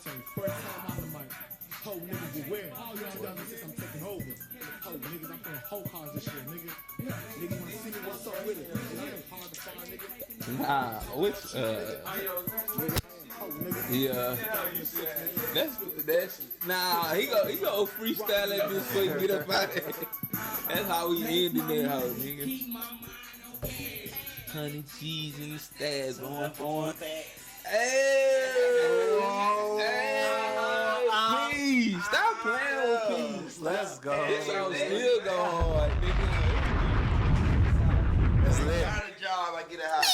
tell you, first time on the mic. Ho niggas beware. 2006, I'm taking over. Ho niggas, I'm playing whole cars this shit, nigga. Niggas wanna see me, what's up with it? It ain't hard to find, nigga. Nah, which yeah. That's nah. He go freestyle that bitch before you get up out of there. That's how we ended that hoe, nigga. 100 G's in the stats going. Hey, please stop playing with peace. Let's go. This hoe still go hard, nigga. It's lit. I got a job, I get a house.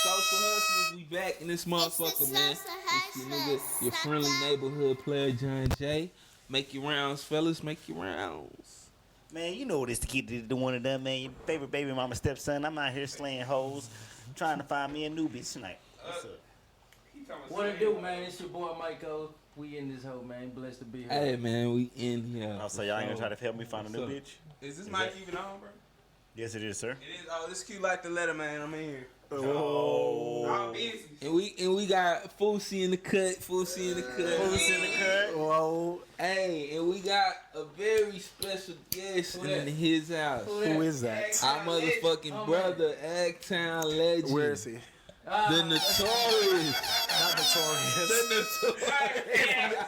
Social Hustlers, we back in this motherfucker, man. It's your nigga, your friendly neighborhood player, John J. Make your rounds, fellas. Make your rounds. Man, you know what it's to keep the one of them, man. Your favorite baby mama stepson. I'm out here slaying hoes, trying to find me a new bitch tonight. What's up? What it do, man? It's your boy Michael. We in this hoe, man. Blessed to be here. Hey, man, we in here. Oh, so y'all ain't gonna try to help me find a new bitch? Is this mic even on, bro? Yes, it is, sir. It is. Oh, this cute like the letter, man. I'm in here. Oh. I'm busy. And we got Fousey in the cut. Fousey in the cut. Whoa. Hey, and we got a very special guest in his house. Who is that? Our motherfucking brother, Agtown legend. Where is he? The Notorious. Not notorious. The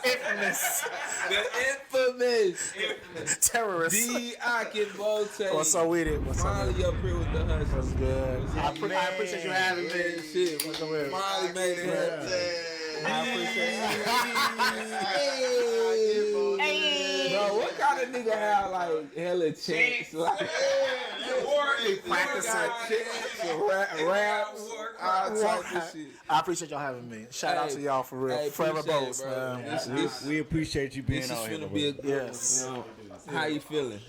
Infamous. The infamous. Terrorist. D.I.K. Bote. What's up with it? What's up? Molly up here with the Hustlaz. What's good? I appreciate you having me. Shit, what's up with it? Molly made it happen. I appreciate it. Bro, what kind of nigga have like hella chance? Like, Practicing. raps, all type of shit. I appreciate y'all having me. Shout out to y'all for real. Hey, Forever appreciate boast, it, bro. man. We appreciate you being This is out here. finna be a good Yes. one, you know. How you feeling?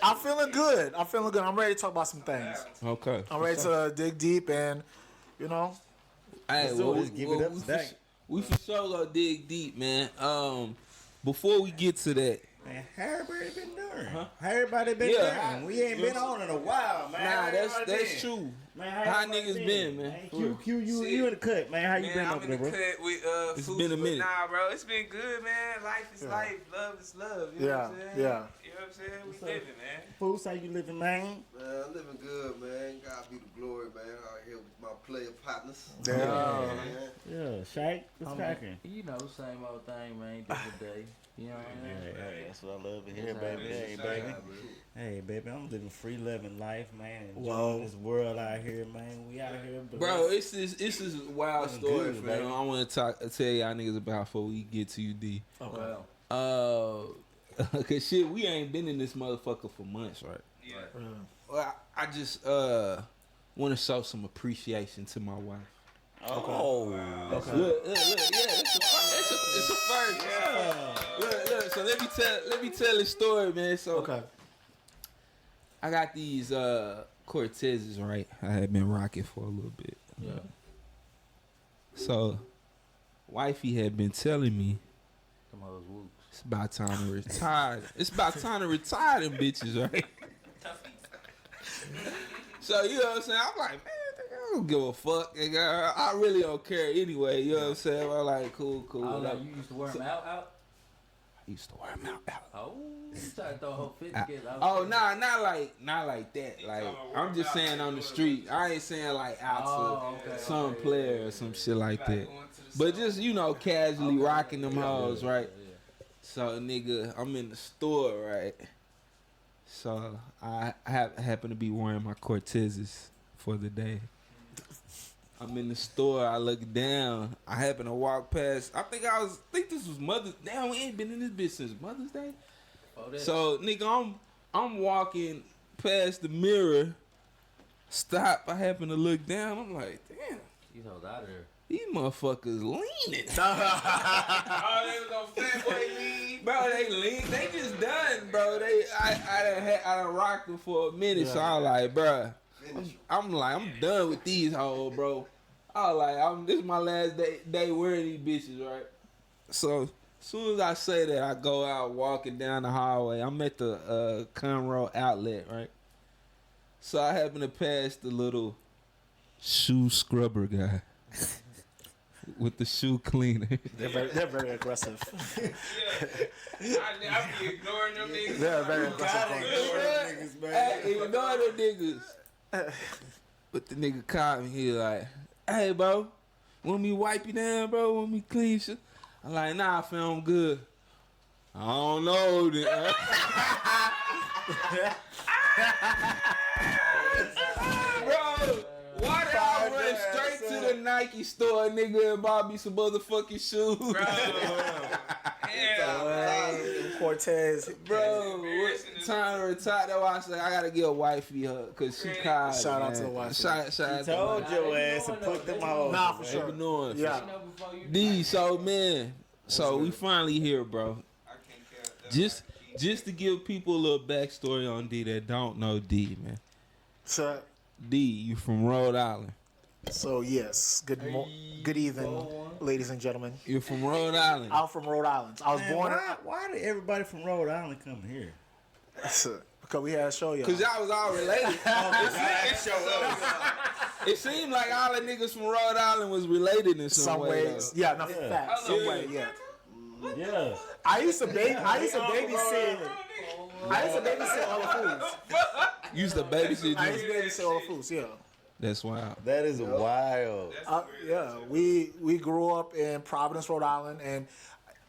I'm feeling good. I'm ready to talk about some things. Okay. I'm ready to dig deep and, you know. Hey, So just give it up today. we for sure gonna dig deep, man. Before we get to that, Man, how everybody been doing? How everybody been doing? We ain't been on in a while, man. nah, How everybody that's been? true. Man, How everybody niggas been, man? Hey, you in the cut, man. How you Man, been I'm up in there, the bro? cut with It's Fousey, been a but minute. Nah, bro, it's been good, man. Life is life, love is love. You know what I'm saying? Yeah. You know what I'm saying? We living, man. Fools, how you living, man? Man, I'm living good, man. God be the glory, man. Out here with my player partners. Yeah. Yeah, Shake, what's cracking? You know, same old thing, man. Different day. You know what I mean? Hey, that's what I love to hear, baby. Hey, baby. Hey, baby, I'm living free loving life, man. Enjoying this world out here, man. We out here, Bro, it's this wild Living story, good, man. baby. I want to tell y'all niggas about before we get to you, D. Well, Cause shit, we ain't been in this motherfucker for months, right? Yeah. Well, I just want to show some appreciation to my wife. Oh, Look, yeah, it's a first. Yeah. Look. So let me tell the story, man. So Okay. I got these Cortezes, right? I had been rocking for a little bit. yeah. So wifey had been telling me Come hoes whoops. it's about time to retire. It's about time to retire them bitches, right? So you know what I'm saying? I'm like, man, I don't give a fuck. Nigga. I really don't care anyway. You know what I'm saying? I'm like, cool. Oh, Like, no, you used to wear them out? I used to wear them out. Oh, you try to throw a whole fit together. Oh, nah, not like that. Like, I'm just saying on the street. I ain't saying like out to some player or some shit like that. But just, you know, casually rocking them hoes, right? So, nigga, I'm in the store, right? So, I happen to be wearing my Cortezes for the day. I'm in the store. I look down. I happen to walk past. I think this was Mother's. Damn, we ain't been in this bitch since Mother's Day. So, nigga, I'm walking past the mirror. Stop. I happen to look down. I'm like, damn. You held out of there. These motherfuckers leaning. Oh, they was on Fatboy lean. Bro, they lean. They just done, bro. I done rocked them for a minute, so I was like, bro. I'm done with these hoes, bro. I was like, this is my last day wearing these bitches, right? So, as soon as I say that, I go out walking down the hallway. I'm at the Conroe outlet, right? So, I happen to pass the little shoe scrubber guy. with the shoe cleaner. They're very aggressive. Yeah. I be ignoring them niggas. They're very You gotta aggressive. ignore them niggas, man. Hey, ignore the niggas. But the nigga called me. He like, hey, bro, want me to wipe you down, bro? Want me to clean shit? I'm like, nah, fam, I'm good. I don't know. Bro, why did I run straight to the Nike store, nigga, and buy me some motherfucking shoes? Bro. Yeah. Cortez. Bro, what time to retire? That's why I said I gotta get a wifey her, cause she called. Shout out man. to the wife. Shout out to the Told wife. your ass to put them on. Nah, for They sure. been knowing. Yeah. You know before you D, so man, so we finally here, bro. I can't care. Just to give people a little backstory on D that don't know D, man. So, D, you from Rhode Island. yes. Good evening, ladies and gentlemen. You're from Rhode Island. I'm from Rhode Island. I was Man, born why did everybody from Rhode Island come here? because we had a show, y'all. Cause y'all was all related. It seemed like all the niggas from Rhode Island was related in some way. ways. Yeah, no, Yeah. facts. Some way, yeah. Yeah. I used to babysit all the foods. You used to babysit I used you. to babysit all the foods, yeah. That's wild. That is wild. Yeah, we grew up in Providence, Rhode Island, and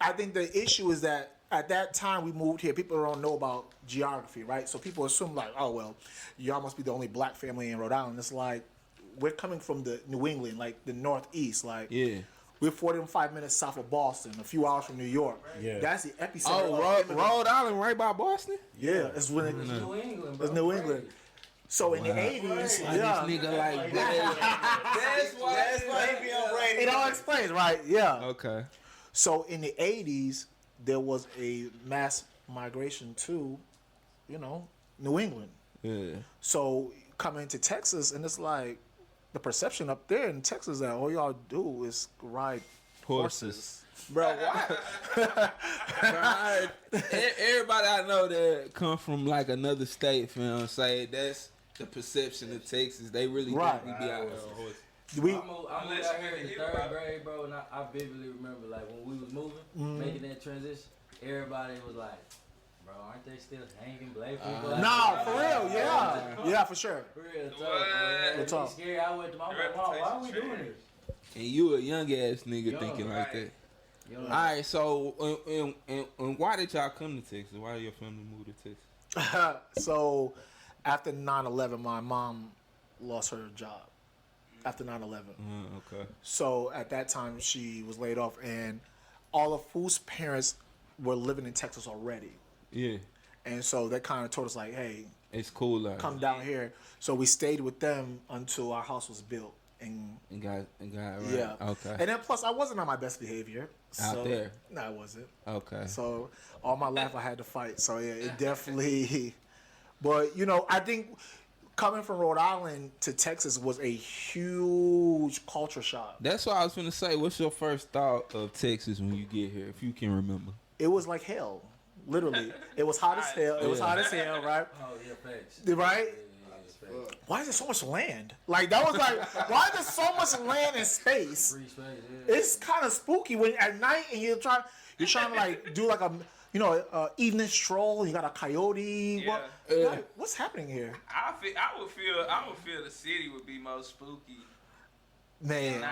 I think the issue is that at that time we moved here, people don't know about geography, right? So people assume like, oh well, y'all must be the only black family in Rhode Island. It's like we're coming from the New England, like the Northeast, like Yeah. we're 45 minutes south of Boston, a few hours from New York. Yeah. That's the epicenter. Oh, of Rhode Island, right by Boston. Yeah, it's when it, New England, bro. it's New England. So in the 80s, yeah, This nigga like that. That's why he be on radio. it all explains, right? Yeah. Okay. So in the 80s, there was a mass migration to, New England. Yeah. So coming to Texas, and it's like the perception up there in Texas that all y'all do is ride Horses. Bro, why? Everybody I know that come from like another state, fam, say that's the perception of Texas. They really Right. think we be out there on horses. We, I moved out here in the third grade, bro, and I vividly remember like when we was moving, making that transition. Everybody was like, "Bro, aren't they still hanging black people?" no, for real, yeah, for sure. Real tough, What? bro. Real talk. Scary. I went to my mom. Like, Mom, why are we doing this? And you a young ass nigga Young, thinking like right. You know, that. All right, so and why did y'all come to Texas? Why did your family move to Texas? So after 9/11, my mom lost her job. After 9/11. Okay. So at that time, she was laid off, and all of Food's parents were living in Texas already. Yeah, And so they kind of told us, like, hey, it's cool out come down here. So we stayed with them until our house was built. And and got right. yeah. Okay. And then plus, I wasn't on my best behavior. Out there. No, I wasn't. Okay. So all my life I had to fight. So yeah, it definitely. But I think coming from Rhode Island to Texas was a huge culture shock. That's what I was gonna say. What's your first thought of Texas when you get here, if you can remember? It was like hell, literally. It was hot as hell. It was hot as hell, right? oh yeah, facts. Right? Yeah, facts. Why is there so much land? Like that was like, why is there so much land and space? Free space. Yeah. It's kind of spooky when at night and you're trying to like do like a evening stroll. You got a coyote. Yeah. What's happening here, I would feel the city would be most spooky. man?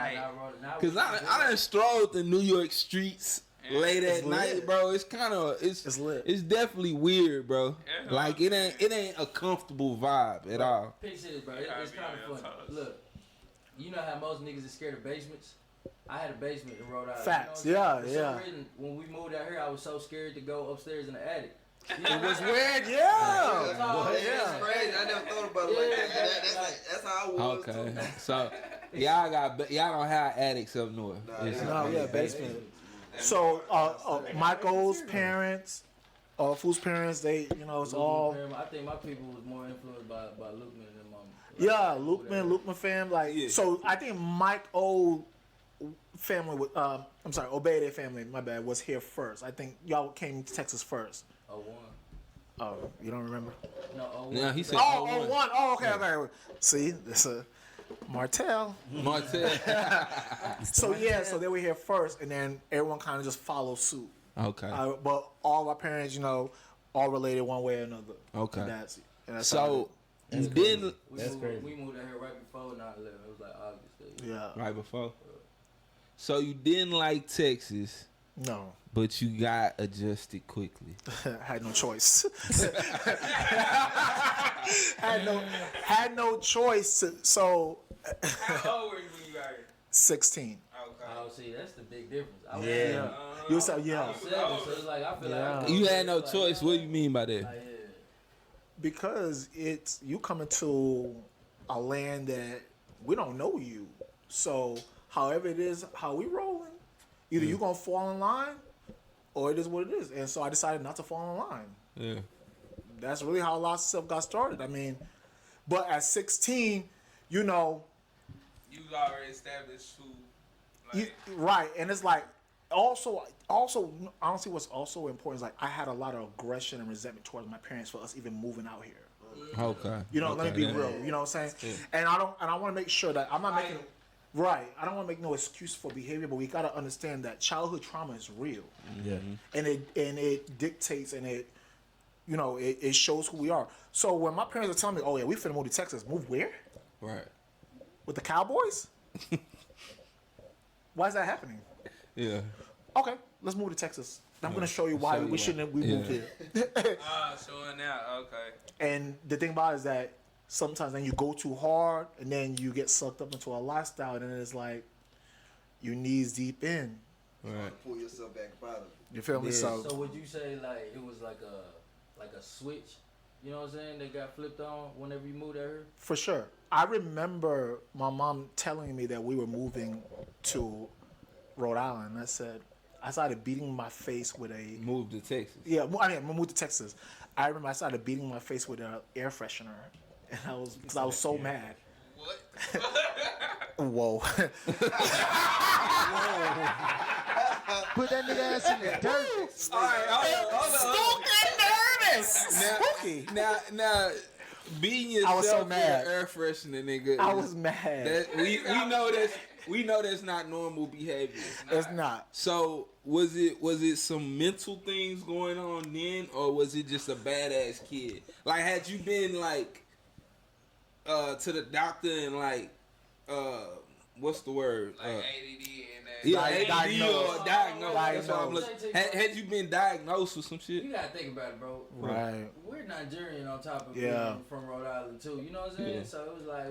Cause I done strolled the New York streets late It's at night, lit. bro. It's kind of It's lit. It's definitely weird, bro. Yeah. Like it ain't a comfortable vibe at all. Picture this, bro. Yeah, It's I kind be of on funny. your toes. Look, you know how most niggas is scared of basements? I had a basement in Rhode Island. Facts. You know what I'm Yeah, saying? yeah. For some reason, when we moved out here, I was so scared to go upstairs in the attic. It was weird, yeah. That's crazy. I never thought about it like that. That's how I was. Okay, Too. so y'all don't have attics up north. It's- No, yeah, basement. So Michael's parents, Food's parents, they it's all. I think my people was more influenced by Lukeman than mom. Yeah, Lukeman fam. Like, so I think Mike O family, Obey family, my bad, was here first. I think y'all came to Texas first. 01. Oh, you don't remember? No, 01. Yeah, he said Oh, 01. 01. Oh, okay. See, Martell. So so they were here first, and then everyone kind of just followed suit. Okay. But all of our parents, all related one way or another. Okay. And that's so you didn't. That's crazy. We moved out here right before 9/11. It was like August. Yeah. Right before. So you didn't like Texas. No. But you got adjusted quickly. Had no choice. had no choice. So. How old were you when you got here? 16. Okay. Oh, see, that's the big difference. I was You was 7, I was 7, so it's like I feel like You had no choice. What do you mean by that? Because you coming to a land that we don't know you. So however it is, how we rolling, either you gonna fall in line, or it is what it is. And so I decided not to fall in line. Yeah. That's really how a lot of stuff got started. I mean, but at 16, You already established who. right, and it's like also honestly, what's also important is like I had a lot of aggression and resentment towards my parents for us even moving out here. Okay. Let me be real. You know what I'm saying? Yeah. And I want to make sure that I'm not making right. I don't want to make no excuse for behavior, but we got to understand that childhood trauma is real. Yeah. And it dictates and it it shows who we are. So when my parents are telling me, "Oh yeah, we finna move to Texas," move where? Right. With the Cowboys? Why is that happening? Yeah. Okay, let's move to Texas. I'm gonna show you why we shouldn't move here. Showing out. Okay. And the thing about it is that sometimes then you go too hard and then you get sucked up into a lifestyle and then it's like you knees deep in. Right. Pull yourself back out of it. You feel me? Yeah. So would you say like it was like a switch? You know what I'm saying? That got flipped on whenever you moved out here? For sure. I remember my mom telling me that we were moving to Rhode Island. I started beating my face with a... Moved to Texas. Yeah, I moved to Texas. I remember I started beating my face with an air freshener. And because I was so mad. What? Whoa. Put that nigga ass in the dirt. All right, Spooky. Now, being yourself I was so with mad. an air freshener, nigga. I was mad. We know that's not normal behavior. It's not. So was it some mental things going on then, or was it just a badass kid? Like, had you been like to the doctor and like what's the word? Like ADD and that. Yeah, ADD diagnosed. or diagnosed. That's what I'm looking. Had you been diagnosed with some shit? You gotta think about it, bro. Right. We're Nigerian on top of Yeah. being from Rhode Island too. You know what I'm saying? Yeah. So it was like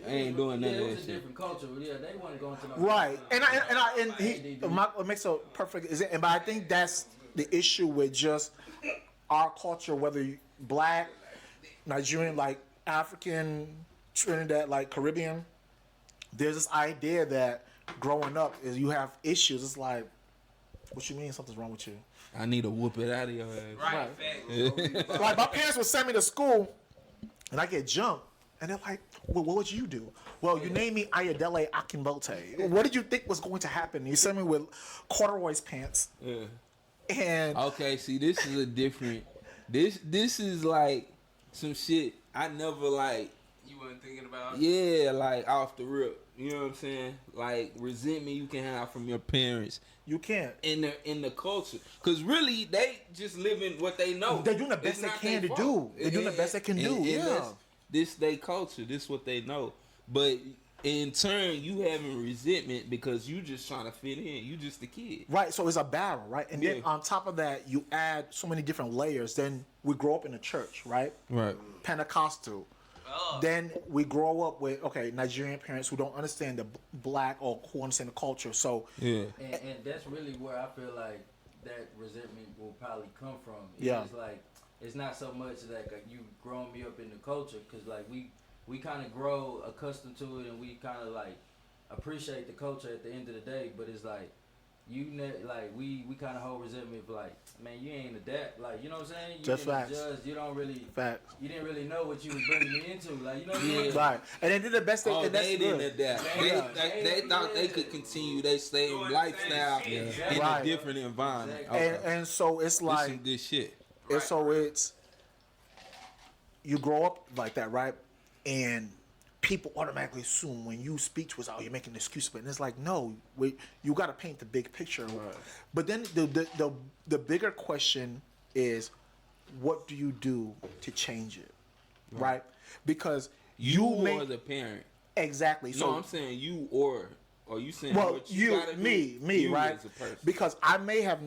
ain't doing none of It that was a shit. different culture. Yeah, they wasn't going to no. Right. What makes a perfect example. But I think that's the issue with just our culture, whether you black, Nigerian, like African, Trinidad, like Caribbean. There's this idea that growing up is you have issues. It's like, what you mean something's wrong with you? I need to whoop it out of your ass. Right. Facts. Like my parents would send me to school, and I get jumped, and they're like, "Well, what would you do?" Well, you named me Ayodele Akinbote. What did you think was going to happen? You sent me with corduroys pants, Yeah. and Okay, see, this is a different. This is like some shit I never like. You wasn't thinking about. Yeah, like off the rip. You know what I'm saying? Like resentment you can have from your parents you can't. in the culture, cause really they just living what they know. They're doing the best It's they not can their to fault. do. They're doing the best they can do. Yeah. This they culture. This what they know. But in turn, you having resentment because you just trying to fit in. You just a kid. Right, so it's a battle, right? And then Yeah. on top of that, you add so many different layers. Then we grow up in the church, right? Right. Pentecostal. Oh. Then we grow up with, Nigerian parents who don't understand the black or who understand the culture. So, Yeah. And that's really where I feel like that resentment will probably come from. Yeah. It's like it's not so much like you growing me up in the culture, because like we kind of grow accustomed to it and we kind of like appreciate the culture at the end of the day. But it's like we kind of hold resentment for like, man, you ain't adapt. Like, you know what I'm saying? You Just didn't facts. adjust. You don't really. facts. You didn't really know what you was bringing me into. Like, you know what I'm saying? Right. And they did the best they Oh, and that's they good. didn't adapt. Yeah. They thought they could continue their same lifestyle in Right. a different environment. Exactly. Okay. And so it's This some like, good shit. and so it's, you grow up like that, right? And people automatically assume when you speak to us, oh, you're making an excuse, but it's like, no, you got to paint the big picture. Right. But then the bigger question is, what do you do to change it, right? Because you or the parent. Exactly. No, So I'm saying you or you saying well, what you gotta me, you right? as a person. Because I may have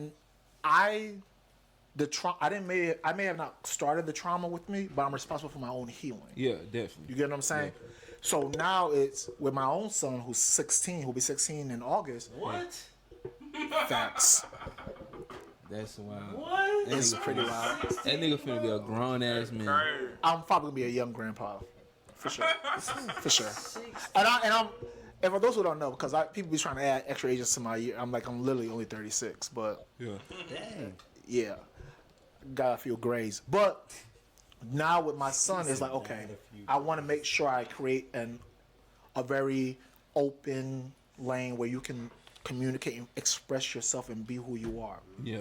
not started the trauma with me, but I'm responsible for my own healing. Yeah, definitely. You get what I'm saying? Yeah. So now it's with my own son who's 16, who'll be 16 in August. What? Facts. That's wild. What? It's pretty wild. That nigga finna be a grown ass man. I'm probably gonna be a young grandpa, for sure, for sure. And I'm, and for those who don't know, because people be trying to add extra ages to my year, I'm literally only 36, but yeah, Dang. yeah, got a few grays. But now with my son, it's like, okay, I want to make sure I create a very open lane where you can communicate and express yourself and be who you are. Yeah.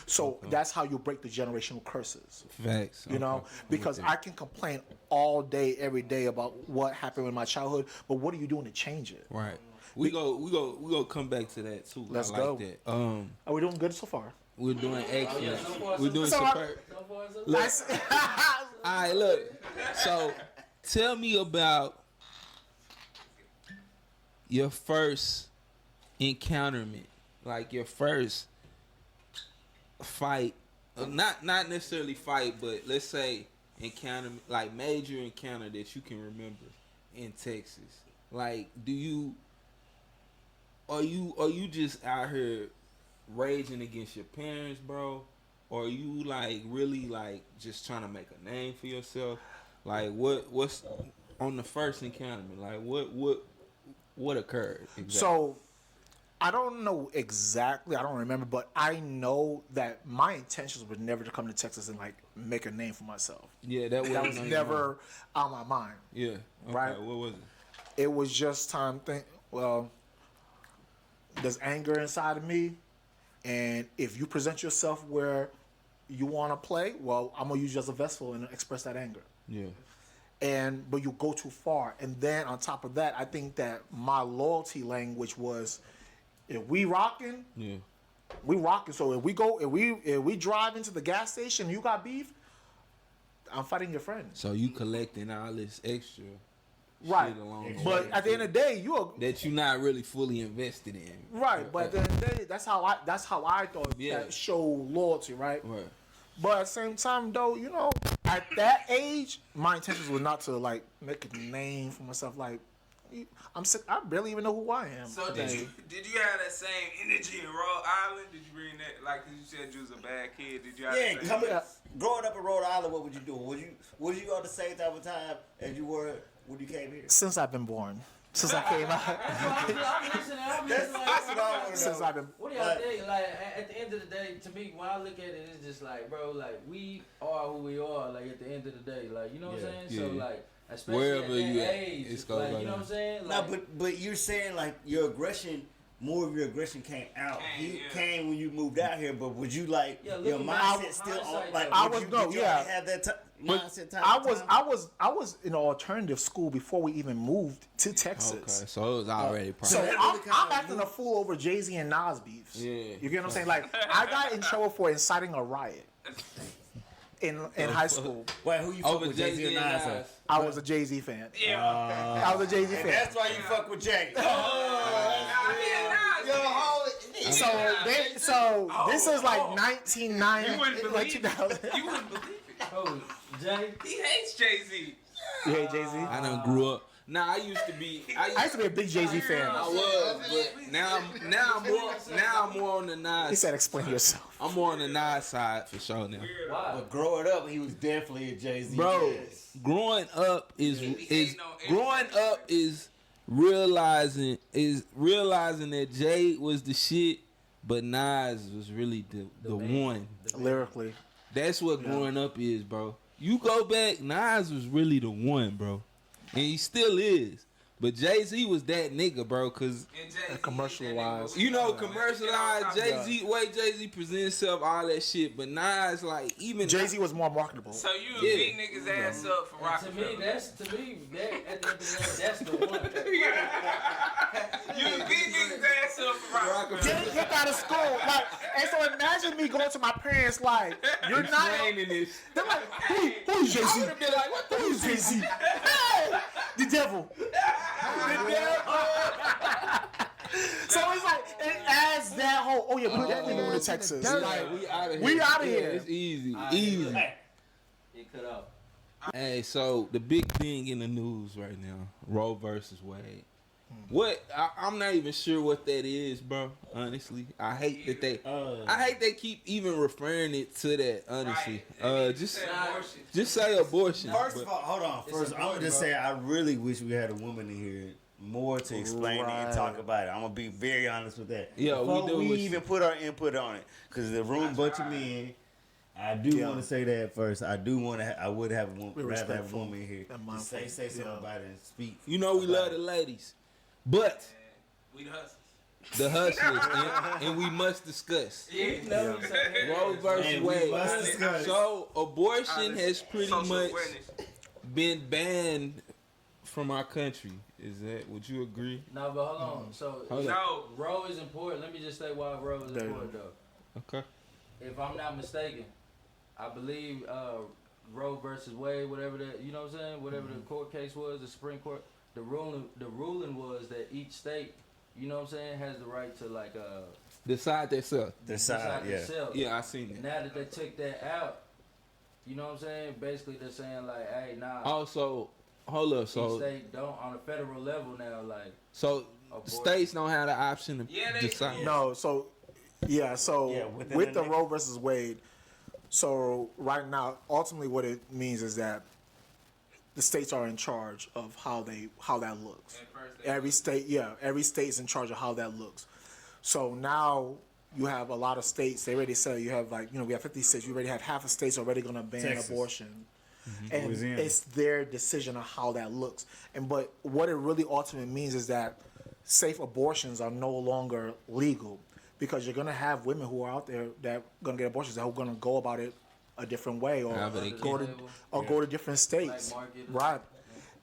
So that's how you break the generational curses. Facts. You know, because I can complain all day, every day about what happened in my childhood, but what are you doing to change it? Right. We go come back to that too. Let's I like go. That. Are we doing good so far? We're doing excellent. far, We're doing so superb. Look, all right, look. So, tell me about your first encounterment, like your first fight. Not necessarily fight, but let's say encounter, like major encounter that you can remember in Texas. Like, are you just out here raging against your parents, bro? Or are you like really like just trying to make a name for yourself? Like what's on the first encounterment? Like what occurred exactly? So I don't know exactly, I don't remember, but I know that my intentions were never to come to Texas and like make a name for myself. Yeah, that was never on my mind. Yeah. Okay. Right. What was it? It was just time there's anger inside of me, and if you present yourself where you want to play, well, I'm gonna use you as a vessel and express that anger. Yeah. But you go too far, and then on top of that, I think that my loyalty language was, if we rocking, Yeah. we rocking. So if we drive into the gas station, and you got beef, I'm fighting your friend. So you collecting all this extra Right. shit along the But way at the end of the day, that you're not really fully invested in. right. But at the end of the day, that's how I thought that show loyalty, right? Right. But at the same time, though, you know, at that age, my intentions were not to like make a name for myself. Like, I'm sick. I barely even know who I am. So did you have that same energy in Rhode Island? Did you bring that? Like, 'cause you said you was a bad kid. Did you have that same? Growing up in Rhode Island, what would you do? Was you on the same type of time as you were when you came here? Since I've been born. Since I came out. I'm listening. That's what I want to know. Since I've been. What do y'all think? Like, at the end of the day, to me, when I look at it, it's just like, bro, like, we are who we are, like, at the end of the day. Like, you know what I'm saying? Yeah. So, like, especially Wherever at that you at, age, it's like, going you know on. what I'm saying? No, Like, but you're saying, like, your aggression, more of your aggression came out. Came when you moved out here, but would you, like, your mindset still on? Like, did you have that mindset time? I was in an alternative school before we even moved to Texas. Okay, so it was already So I'm acting a fool over Jay-Z and Nas beefs. Yeah. You get what I'm saying? Like, I got in trouble for inciting a riot in high school. Wait, who you fuck with, Jay-Z or Nas? I was a Jay-Z fan. Yeah. I was a Jay-Z fan. That's why you fuck with Jay. So this is like 1990, You wouldn't like believe 2000. it. You wouldn't believe it. oh, Jay, He hates Jay-Z. You hate Jay-Z? I done grew up. Nah, I used to be. I used to be a big Jay-Z fan. I was, but now I'm more on the Nas. He said, "Explain yourself." I'm more on the Nas side for sure now. why? But growing up, he was definitely a Jay-Z. Bro, growing up is realizing that Jay was the shit, but Nas was really the one. Lyrically, That's what growing up is, bro. You go back, Nas was really the one, bro. And he still is. But Jay-Z was that nigga, bro, because commercial-wise. you know, commercialized Jay-Z, way Jay-Z presents himself, all that shit. But Nas, like, even Jay-Z was more marketable. So you beat niggas ass up for Rockefeller. To me, that at the end of the day, that's the one. You beat niggas ass up for Rockefeller. Getting kicked out of school, like, and so imagine me going to my parents like, "You're not." explaining this. They're like, "Who's Jay-Z?" I would have been like, what the Who's Jay-Z? Hey, the devil. So it's like it adds that whole. Oh yeah, put that nigga in Texas. Like, we out of here. we outta here. It's easy, Right. easy. It cut off. Hey, so the big thing in the news right now, Roe versus Wade. What I'm not even sure what that is, bro. Honestly, I hate that they keep even referring it to that. Honestly, just say abortion. First of all, hold on. First, I'm gonna just say I really wish we had a woman in here more to explain it and talk about it. I'm gonna be very honest with that. Yeah, Before we do. we even put our input on it, because the room bunch of men. I do want to say that first. I do want to. I would have rather have a woman here to say something about it and speak. You know we love the ladies, but We the hustlers. the hustlers, and we must discuss. Yeah. Roe versus And we Wade. must discuss. So abortion has pretty Social much awareness. been banned from our country. Is that? Would you agree? No, but hold on. So Hold on. No. Roe is important. Let me just say why Roe is important though. Okay. If I'm not mistaken, I believe Roe versus Wade, whatever that, you know what I'm saying, whatever the court case was, the Supreme Court, the ruling was that each state, you know what I'm saying, has the right to like Decide themselves. Decide, yeah. themselves. Yeah, I seen that. Now that they took that out, you know what I'm saying, basically they're saying like, hey, nah. Also, hold up. each So, state don't on a federal level now, like. states don't have the option to decide. do. No, so within with the the Roe versus Wade, so right now, ultimately, what it means is that the states are in charge of how that looks. Every state's in charge of how that looks. So now you have a lot of states. They already said you have we have 50 states. You already have half of states already going to ban Texas. abortion. And Louisiana. it's their decision on how that looks. But what it really ultimately means is that safe abortions are no longer legal, because you're gonna have women who are out there that are gonna get abortions that are gonna go about it a different way, or However they go to different states, Black market. right?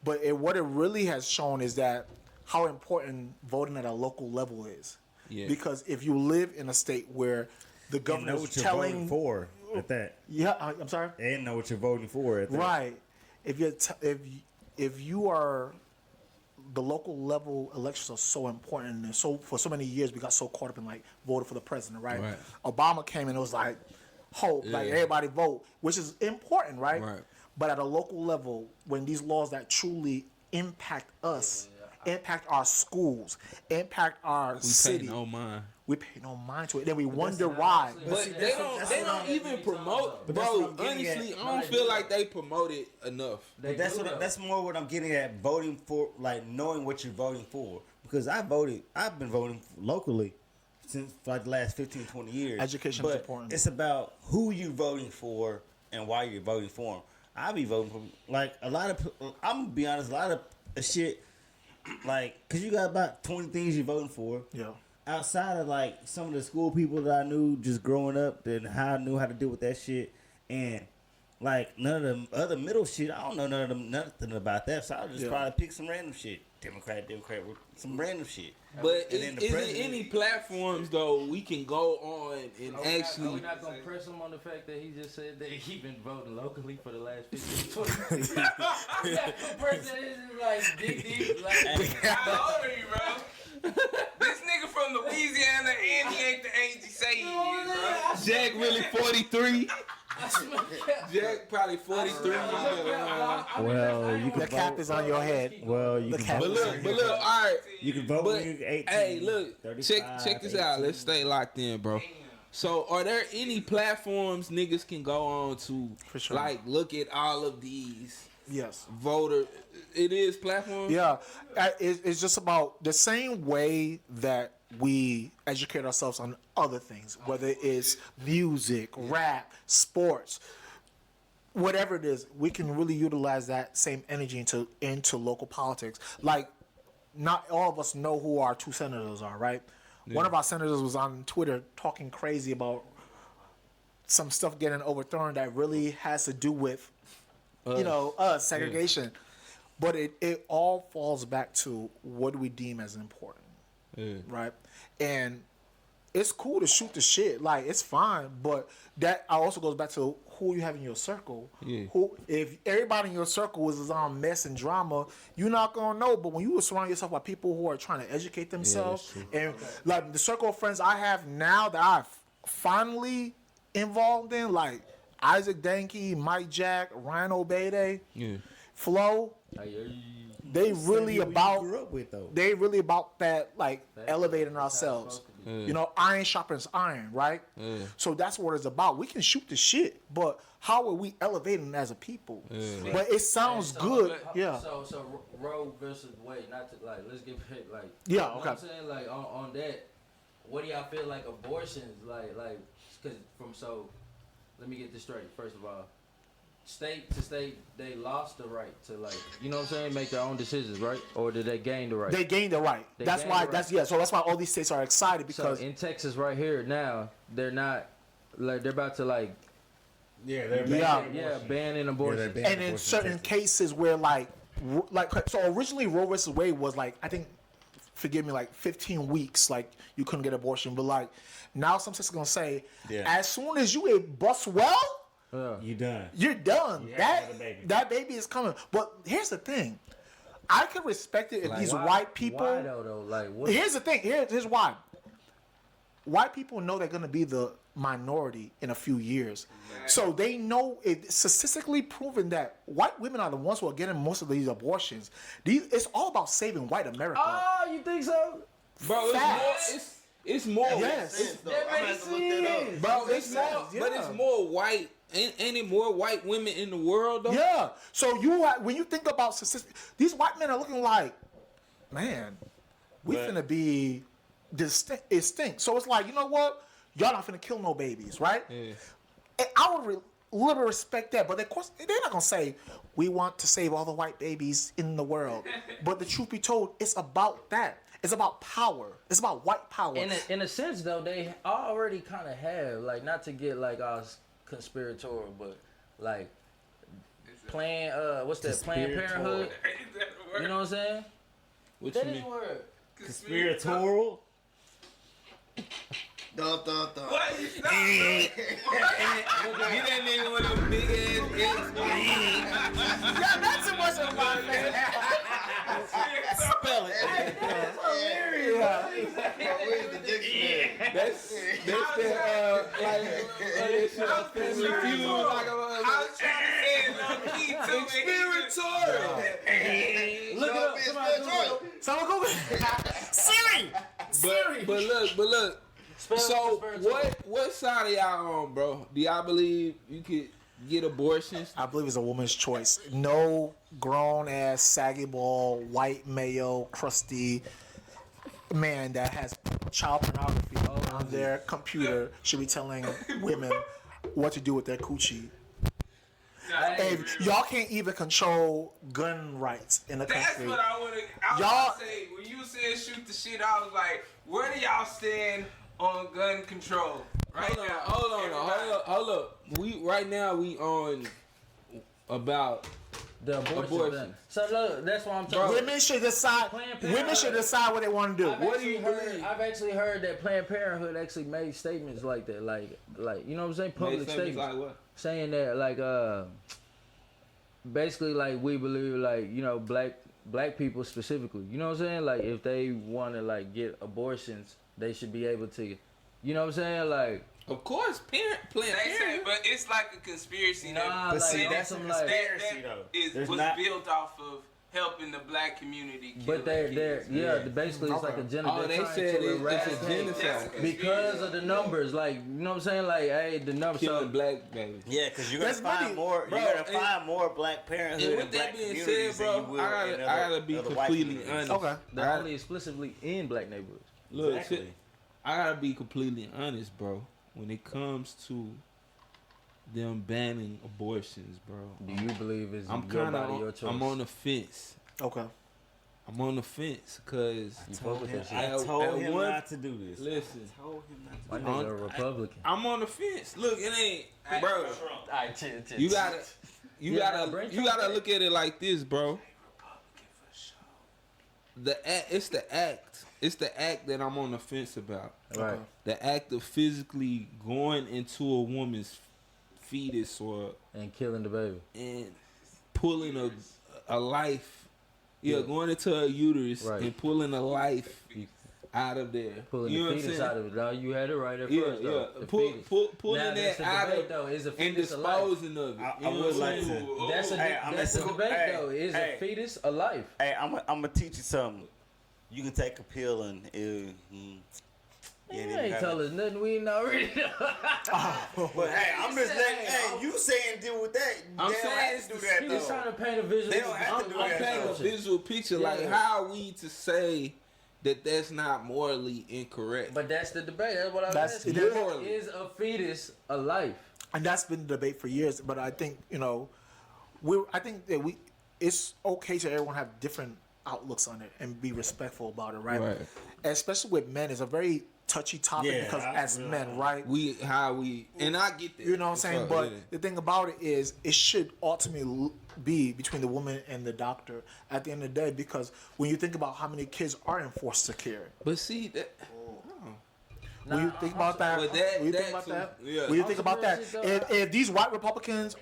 But what it really has shown is that how important voting at a local level is. Yeah. Because if you live in a state where the You governor know is what you're telling, voting for at that. I'm sorry. And know what you're voting for at that. Right. If you if you are, the local level elections are so important, and so for so many years we got so caught up in like voting for the president, right? Right. Obama came and it was like hope, like Yeah. everybody vote, which is important, right? Right. But at a local level, when these laws that truly impact us, impact our schools, impact our We city, pay no mind. we pay no mind to it. Then we wonder why. But see, they don't even promote. But that's what Bro, I'm getting honestly, at. I don't feel like they promote it enough. They But do, though. that's more what I'm getting at, voting for, like knowing what you're voting for. Because I've been voting locally since like the last 15, 20 years. Education but is important. It's about who you're voting for and why you're voting for them. I be voting for, like, a lot of, I'm gonna be honest, a lot of shit, like, cause you got about 20 things you're voting for. Yeah. Outside of like some of the school people that I knew just growing up, then how I knew how to deal with that shit, and like none of the other middle shit, I don't know nothing about that. So I'll just probably pick some random shit, Democrat, with some random shit. But And then the is there president- any platforms though we can go on and Are we actually? not gonna press him on the fact that he just said that he been voting locally for the last 15, 20 years? We not gonna press that. This is like deep, like. How old are you, bro? This nigga from Louisiana and he ain't the age he say he is, bro. Jack really 43. Jack probably 43. Well, you can The cap vote. is on your head. Well, you The can cap vote. But look, all right. You can vote But when you're 18. hey, look, 35, check this out. 18. Let's stay locked in, bro. So, are there any platforms niggas can go on to, For sure. like, look at all of these Yes. voter? It is platforms. Yeah, it's just about the same way that we educate ourselves on other things, whether it's music, rap, sports, whatever it is. We can really utilize that same energy into local politics. Like not all of us know who our two senators are, right? One of our senators was on Twitter talking crazy about some stuff getting overthrown that really has to do with, segregation. But it all falls back to what do we deem as important, right? And it's cool to shoot the shit, like it's fine, but that also goes back to who you have in your circle. Who, if everybody in your circle is on mess and drama, you're not gonna know. But when you surround yourself by people who are trying to educate themselves, and like the circle of friends I have now that I've finally involved in, like Isaac Danke, Mike Jack, Ryan Obede, Flo. They really about they really about that, like elevating ourselves. Iron sharpens iron, right? So that's what it's about. We can shoot the shit, but how are we elevating as a people? But it sounds good. So Roe versus Wade, not to like, let's get hit like. Yeah, okay. What I'm saying, like on that, what do y'all feel like abortions like? Because let me get this straight. First of all, state to state, they lost the right to, like, you know what I'm saying, make their own decisions, right? Or did they gain the right? They gained the right. That's why all these states are excited, because so in Texas right here now, they're not, like, they're about to, like, banning abortion. And in certain cases where so originally Roe versus Wade was like, I think, forgive me, like 15 weeks, like you couldn't get abortion, but like now some states are gonna say, as soon as you bust you done. You're done. That baby is coming. But here's the thing. I can respect it if like, these white people. Why though? Like, what? Here's the thing. Here's why. White people know they're gonna be the minority in a few years, so they know it's statistically proven that white women are the ones who are getting most of these abortions. It's all about saving white America. Oh, you think so, bro? It's more. Yes, that makes sense. Bro, it's more. But it's more white. Any more white women in the world, though? Yeah. So when you think about statistics, these white men are looking like, man, we finna be distinct. So it's like, you know what? Y'all not finna kill no babies, right? Yeah. And I would literally respect that. But of course, they're not gonna say we want to save all the white babies in the world. But the truth be told, it's about that. It's about power. It's about white power. In a sense, though, they already kind of have, like, not to get like us conspiratorial, but like Planned Parenthood. You know what I'm saying? What that you is mean? word. Conspiratorial. Dun. What? Get that nigga with them big ass eggs. Yeah, that's too much of my man. Spell it. That's hilarious. Where's the dictionary? That's Family Feud. I was trying to say it low key too. Conspiratorial. Look it up. Someone go Siri. But look. So what side are y'all on, bro? Do y'all believe you could get abortions? I believe it's a woman's choice. No grown ass saggy ball white male crusty man that has child pornography on their computer should be telling women what to do with their coochie. And y'all can't even control gun rights in the country. That's what I want to say. When you said shoot the shit, I was like, where do y'all stand on gun control? Hold up. Right now we on about the abortion. So look, that's what I'm talking. Women should decide. Women should decide what they want to do. I've actually heard that Planned Parenthood actually made statements like that, like you know what I'm saying, public statements like what? Saying that like basically like we believe like, you know, black people specifically, you know what I'm saying, like if they want to like get abortions, they should be able to, you know what I'm saying, like. Of course, Planned Parenthood. But it's like a conspiracy. Nah, but like, that's a conspiracy though. Was built off of helping the black community kill but basically it's like a genocide. Oh, they said it's a genocide because of the numbers, like, you know what I'm saying, like, hey, the numbers killing black babies. Yeah, because you're gonna find more. Bro, you're gonna find more Black Parenthood and black communities than you will I gotta be completely honest. Okay, they're only explicitly in black neighborhoods. Look, exactly. I gotta be completely honest, bro. When it comes to them banning abortions, bro, do you believe it's I'm your body, your choice? I'm on the fence. Okay. I'm on the fence because You fuck with that shit. I told him not to do this. Listen, I told him not My to do nigga a Republican. I'm on the fence. Look, it ain't, bro. Alright, chill. You gotta, you Yeah, gotta, bring you gotta Trump look at it like this, bro. It's the act. It's the act that I'm on the fence about. Right. The act of physically going into a woman's fetus And killing the baby. and pulling a life. Yeah, going into a uterus Right. and pulling a life out of there. Pulling you know the what I'm fetus saying? out of it. No, you had it right at Yeah, first, though. yeah. The Pulling Now, that's that the out debate, of though. Is a and fetus a life? disposing of it. I You know would what I'm like saying? to. That's a Hey, debate, hey, though. Is hey. a fetus a life? Hey, I'm gonna teach you something. You can take a pill and You ain't tell us nothing we ain't already know. But hey, I'm just letting. Hey, you saying deal with that? I'm They don't saying have to do that He just trying though. to paint a visual. They don't have to do I'm that, painting a though. visual picture. Like, Yeah. how are we to say that that's not morally incorrect? But that's the debate. That's what I was That's- asking. it is. Is a fetus a life? And that's been the debate for years. But I think I think that it's okay to everyone have different outlooks on it and be respectful about it, right? Right. Especially with men, it's a very touchy topic Yeah, because I as feel men, that. right? And I get that. You know what I'm saying? So, But yeah. the thing about it is, it should ultimately be between the woman and the doctor at the end of the day, because when you think about how many kids are in foster care, But see that. when you think about that, But that- when you think that about too, that, yeah. when you think about that, Also, real shit, if these white Republicans,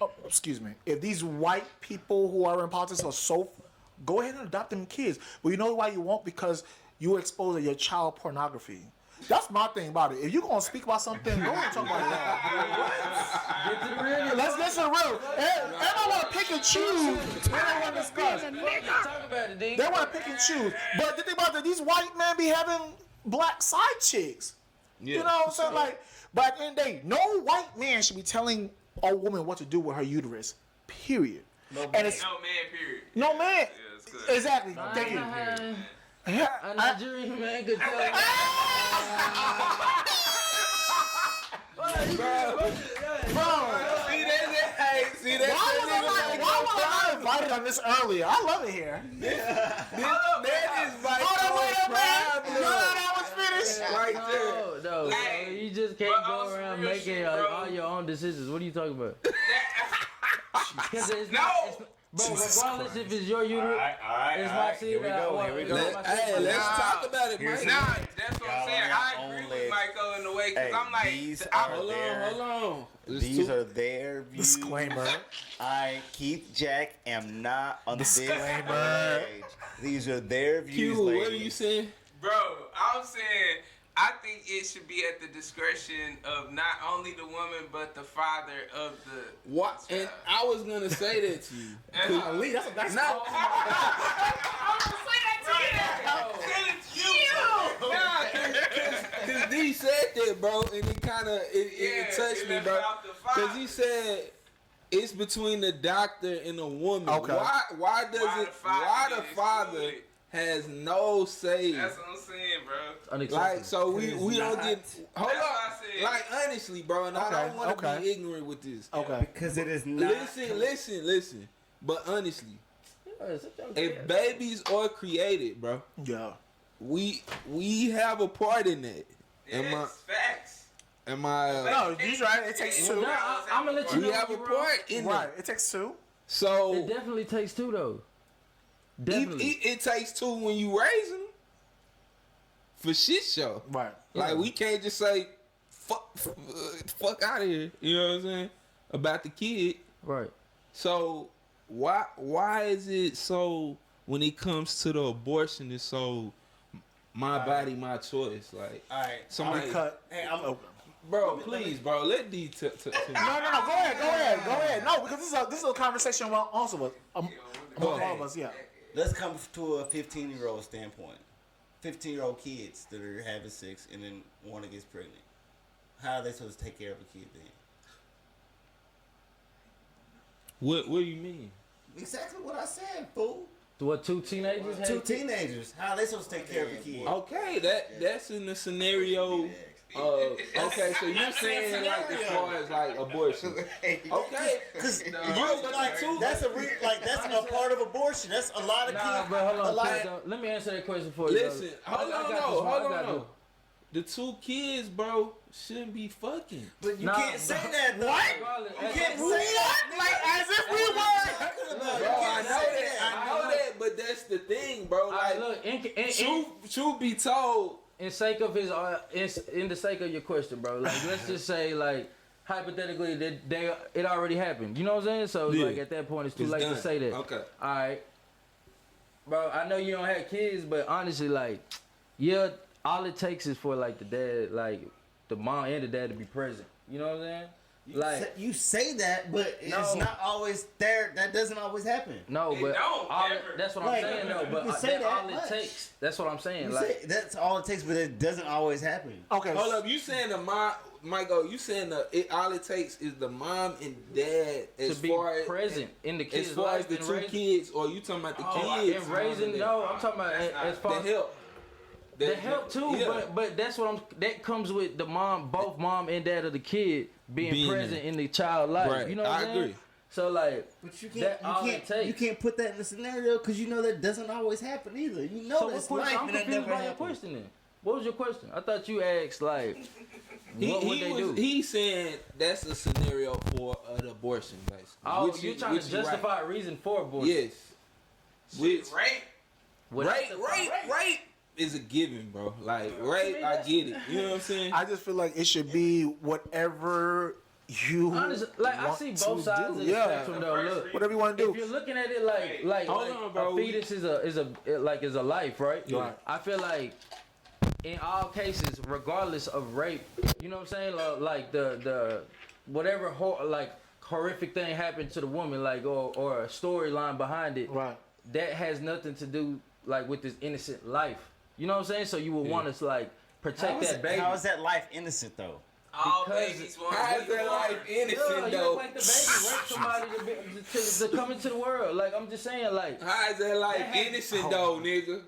if these white people who are in politics are so, go ahead and adopt them kids. But you know why you won't? Because you expose your child pornography. That's my thing about it. If you're gonna speak about something, go and talk about that. Get to the real. Let's get to the real. Everyone want to pick and choose. They don't want to discuss. Talk about it, D. They want to pick and choose. But the thing about that, these white men be having black side chicks. Yeah. You know what I'm saying? Like, but at the end of the day, no white man should be telling a woman what to do with her uterus. Period. And it's No man, period. no man. Yeah, it's good. Exactly. Thank you. A Nigerian man could tell you. Why was I not invited on this earlier? I love it here. No, you just can't Bro, go on around some real making shit, bro. all your own decisions. What are you talking about? 'Cause it's No! bro, regardless if it's your uterus, it's my seed. Here we go. I- Here we go. Let's talk about it, Here's Mike. Nah, that's what I'm Y'all saying. on your I own agree leg. with Michael in the way, because Hey, I'm like, these I'm, are Hold on. These are their views. Disclaimer. I, Keith Jack, am not on this Disclaimer. page. These are their views, Q, ladies. what are you saying? bro, I'm saying, I think it should be at the discretion of not only the woman, but the father of the What? And child. I was gonna say that to you. Lee, that's Not, Cause D said that, bro, and it kind of it touched me, bro. Cause he said it's between the doctor and the woman. Okay. Why does Why it? the father Why get the father excluded? has no say? That's what I'm saying, bro. Like, so we don't get. Hold That's what up. I said. Like, honestly, bro, and I don't want to be ignorant with this. okay. Because it is not. Listen. But honestly, if babies are created, bro, Yeah. we have a part in that. Yes, facts. Am I? No, you're right. It takes two. I'm gonna let you We know. have a you're wrong. part in Right. that. It takes two. So It definitely takes two though. it, Definitely. it takes two when you raise them for shit show. Right. Like we can't just say fuck out of here. You know what I'm saying about the kid. Right. So why is it so when it comes to the abortion? It's so my body, my choice. Like All right. somebody, Cut. Hey, I'm bro, please, bro, let D No. Go ahead. No, because this is a conversation among all of us. Among all of us. Yeah. Let's come to a 15-year-old standpoint. 15-year-old kids that are having sex and then one gets pregnant. How are they supposed to take care of a kid then? What do you mean? Exactly what I said, fool. What, two teenagers? Two teenagers. How are they supposed to take care of a kid? Okay, that's in the scenario Okay, so you're saying like as far as like abortion. Okay, Because two. that's a part of abortion. That's a lot of Nah, kids. but hold on, a lot. Pedro. Let me answer that question for you. Listen, hold on. No. The two kids, bro, shouldn't be fucking. But you Nah, can't say that. Though. What? You can't say that. Like as if we were. Bro, I know that, but that's the thing, bro. Like, Look, truth be told, in sake of his, in the sake of your question, bro. Like, let's just say, like, hypothetically, that it already happened. You know what I'm saying? So, Yeah. like, at that point, it's too late done. to say that. Okay. All right, bro. I know you don't have kids, but honestly, like, yeah, all it takes is for like the dad, like the mom and the dad to be present. You know what I'm saying? Like You say that, but it's No. not always there. That doesn't always happen. no, It but don't, all ever. that's what Like, I'm saying though. you But can say that's that all much. it takes. That's what I'm saying. You Like say that's all it takes, but it doesn't always happen. Okay. hold up, you saying the mom, Michael? You saying all it takes is the mom and dad to as be far as present in the kids' as far as life the and two raising, kids, or you talking about the kids and raising. No, I'm talking about as far the help. the help too. Yeah. But that's what that comes with the mom, both mom and dad of the kid being present in the child life. Right. You know what I I'm saying? agree. So like, But you that all it takes. you can't put that in the scenario because you know that doesn't always happen either. You know So that's what question? life I'm and that confused never by your happens. question then. What was your question? I thought you asked like, what would they do? He's saying that's a scenario for an abortion, basically. Oh, Which you're is- trying which to is right. justify a reason for abortion. Yes. Which Right? rape is a given, bro. Like rape, I get it. You know what I'm saying? I just feel like it should be whatever you Honestly, like I want see to both sides do. of the Yeah. spectrum though. Look, Whatever you want to if do. you're looking at it like Hold on, bro. a fetus is a life, right? Right. I feel like in all cases, regardless of rape, you know what I'm saying? Like the whatever horrific thing happened to the woman, like or a storyline behind it, Right. that has nothing to do like with this innocent life. You know what I'm saying? So you would want to like protect that baby. How is that life innocent though? All Because- babies want How to is be that born. life Yeah, innocent you though? act like the baby rape somebody to come into the world. Like I'm just saying, like How is that life innocent though, nigga?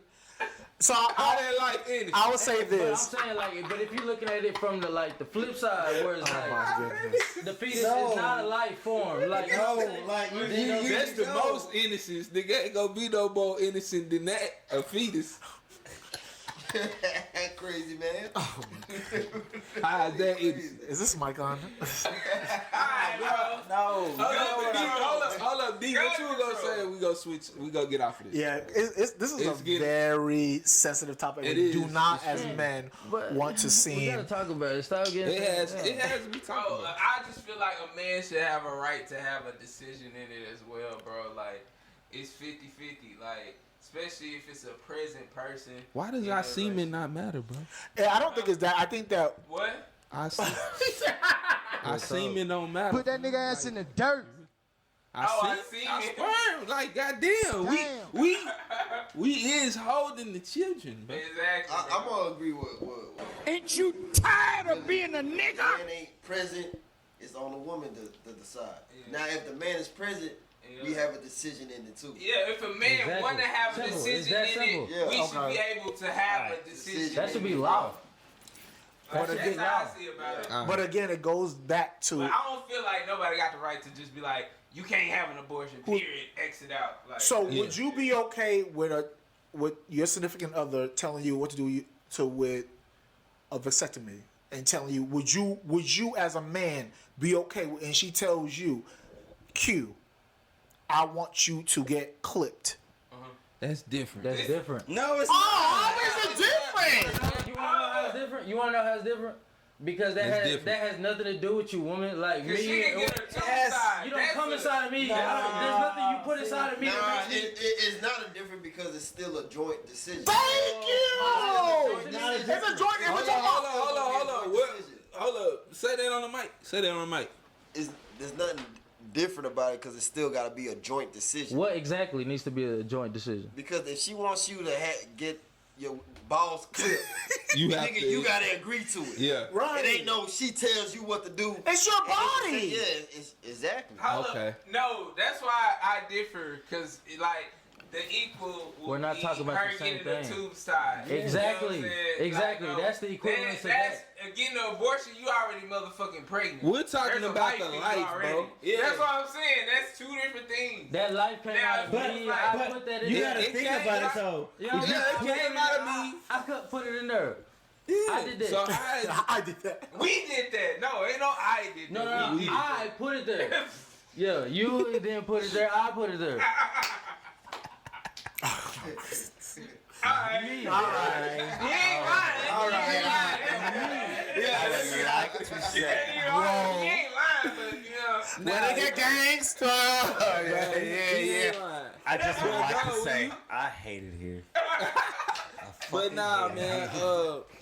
So How I that life innocent? I would say But this. I'm saying like, but if you're looking at it from the flip side, where it's like My goodness. the fetus No. is not a life form. Like like That's the most innocence. Nigga ain't gonna be no more innocent than that. A fetus. Crazy, man. How is that innocent? Is this mic on? No. Hold up, D. What you gonna say? We gonna switch. We gonna get off of this. Yeah, this is It's a getting- very sensitive topic. It We do is. not, as men, But want to we seem. gotta talk about it. Stop getting. It has to be talked Bro, about. I just feel like a man should have a right to have a decision in it as well, bro. Like, it's 50-50. Like, especially if it's a present person. Why does in our a semen relationship. not matter, bro? Yeah, I don't think it's that. I think that What? Our semen don't matter. Put that nigga ass in the dirt. Our semen. sperm, like goddamn, we is holding the children, bro. Exactly. I'm gonna agree with. Ain't you tired of being a nigga? Man ain't present. It's on the woman to decide. Yeah. Now, if the man is present, we have a decision in it too. Yeah, if a man Exactly. want to have a Simple. It's decision that in simple. it, Yeah, we should okay. be able to have a decision. That should in be it. law. Like, But that's again- how I see about it. But again, it goes back to. But I don't feel like nobody got the right to just be like, you can't have an abortion. Period. Exit out. Like, So would you be okay with your significant other telling you what to do with a vasectomy and telling you would you as a man be okay with, and she tells you, Q, I want you to get clipped. That's different. That's different. No, it's How is it different? You wanna know how it's different? You wanna know how it's different? Because that different. has nothing to do with you, woman. Like Cause she me, can get her tongue Yes. side. you don't That's come a- inside of me. There's nothing you put inside of me. Nah, that makes me- it's not a different because it's still a joint decision. Thank you. It's It's a joint. Hold up. Say that on the mic. Say that on the mic. There's nothing different about it because it's still got to be a joint decision. What exactly needs to be a joint decision? Because if she wants you to get your balls clipped, You have nigga, to. you gotta agree to it. Yeah. Right. It ain't no she tells you what to do. It's your body. Yeah, it's exactly. Hold up. Okay. No, that's why I differ. Cause like the equal will We're not be talking about her the same getting thing. the tubes tied. Exactly. You know what I'm saying? Exactly. Like, That's the equivalence of that's, that. Getting an abortion, you already motherfucking pregnant. We're talking There's a about the in you life, already. bro. Yeah. That's what I'm saying. That's two different things. That life came Now, out of but- me. but I put that in You there. gotta It think came about it, out- so. You know, Yeah, it came out of me. I could put it in there. Yeah. I did that. So I did that. We did that. No, ain't no I did No, that. no, We did I put it there. Yeah, you didn't put it there. I put it there. Alright. Me. He ain't lying. He ain't lying. I like what you said. He ain't lying, but you know. When they get gangsta. I just would like to Bro, say, I hate it here. But nah, man.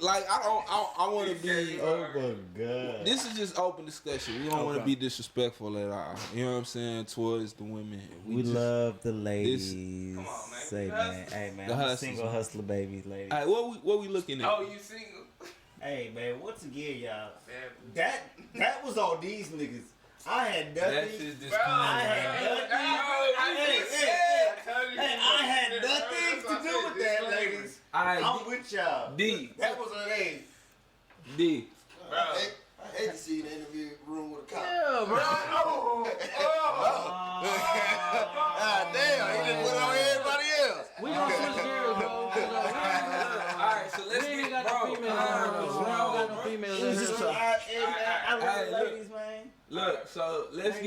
Like I want to be. Oh my god. This is just open discussion. We don't want to be disrespectful at all. You know what I'm saying? Towards the women. We just, love the ladies. Come on, man. Say, man. Hey, man. The I'm a hustlers, single man. hustler, baby, ladies. All right, what we looking at? Oh, you single? Hey, man. Once again, y'all. Man. That was all these niggas. I had That's nothing. just this Bro, I had nothing. I had nothing to do with that, ladies. Alright, I'm with y'all. D. That was her name. D. I hate to see you in the interview room with a cop. Yeah, bro. Ah, damn, he didn't put it on everybody else. We gonna switch gears, bro. Alright, so let's We ain't get got no females in here, bro. We don't got no females in here. So. I love Hey, look. ladies, man. Look, so let's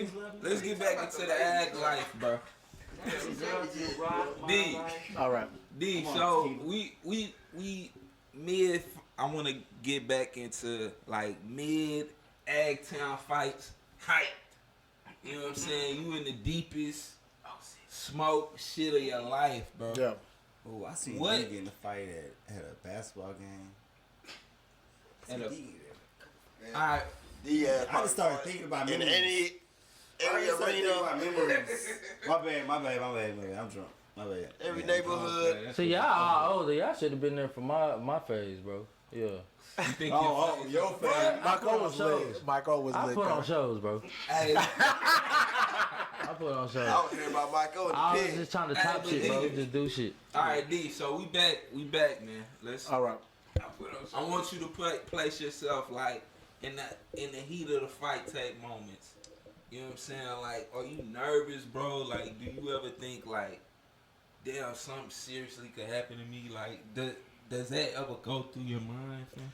get back into the ag life, bro. D. All right. D. So we mid. I want to get back into like mid ag town fights. Hype. You know what I'm saying? You in the deepest smoke shit of your life, bro. Yeah. Oh, I seen What? you get in a fight at a basketball game. And I Alright. just started thinking about In memories. any area arena, My bad. I'm drunk. My bad. every Yeah. neighborhood. See, y'all are older. Y'all should have been there for my phase, bro. Yeah. You think Oh, your fan. Michael was shows. lit. Michael was I lit. put though. on shows, bro. Hey, I put on I shows. was hearing about Michael in I the was pit. just trying to top shit, bro. Just do shit. alright, D. So we back, man. Let's. All right. I want you to place yourself like in the heat of the fight type moments. You know what I'm saying? Like, are you nervous, bro? Like, do you ever think like, damn, something seriously could happen to me? Like, does that ever go through your mind, fam?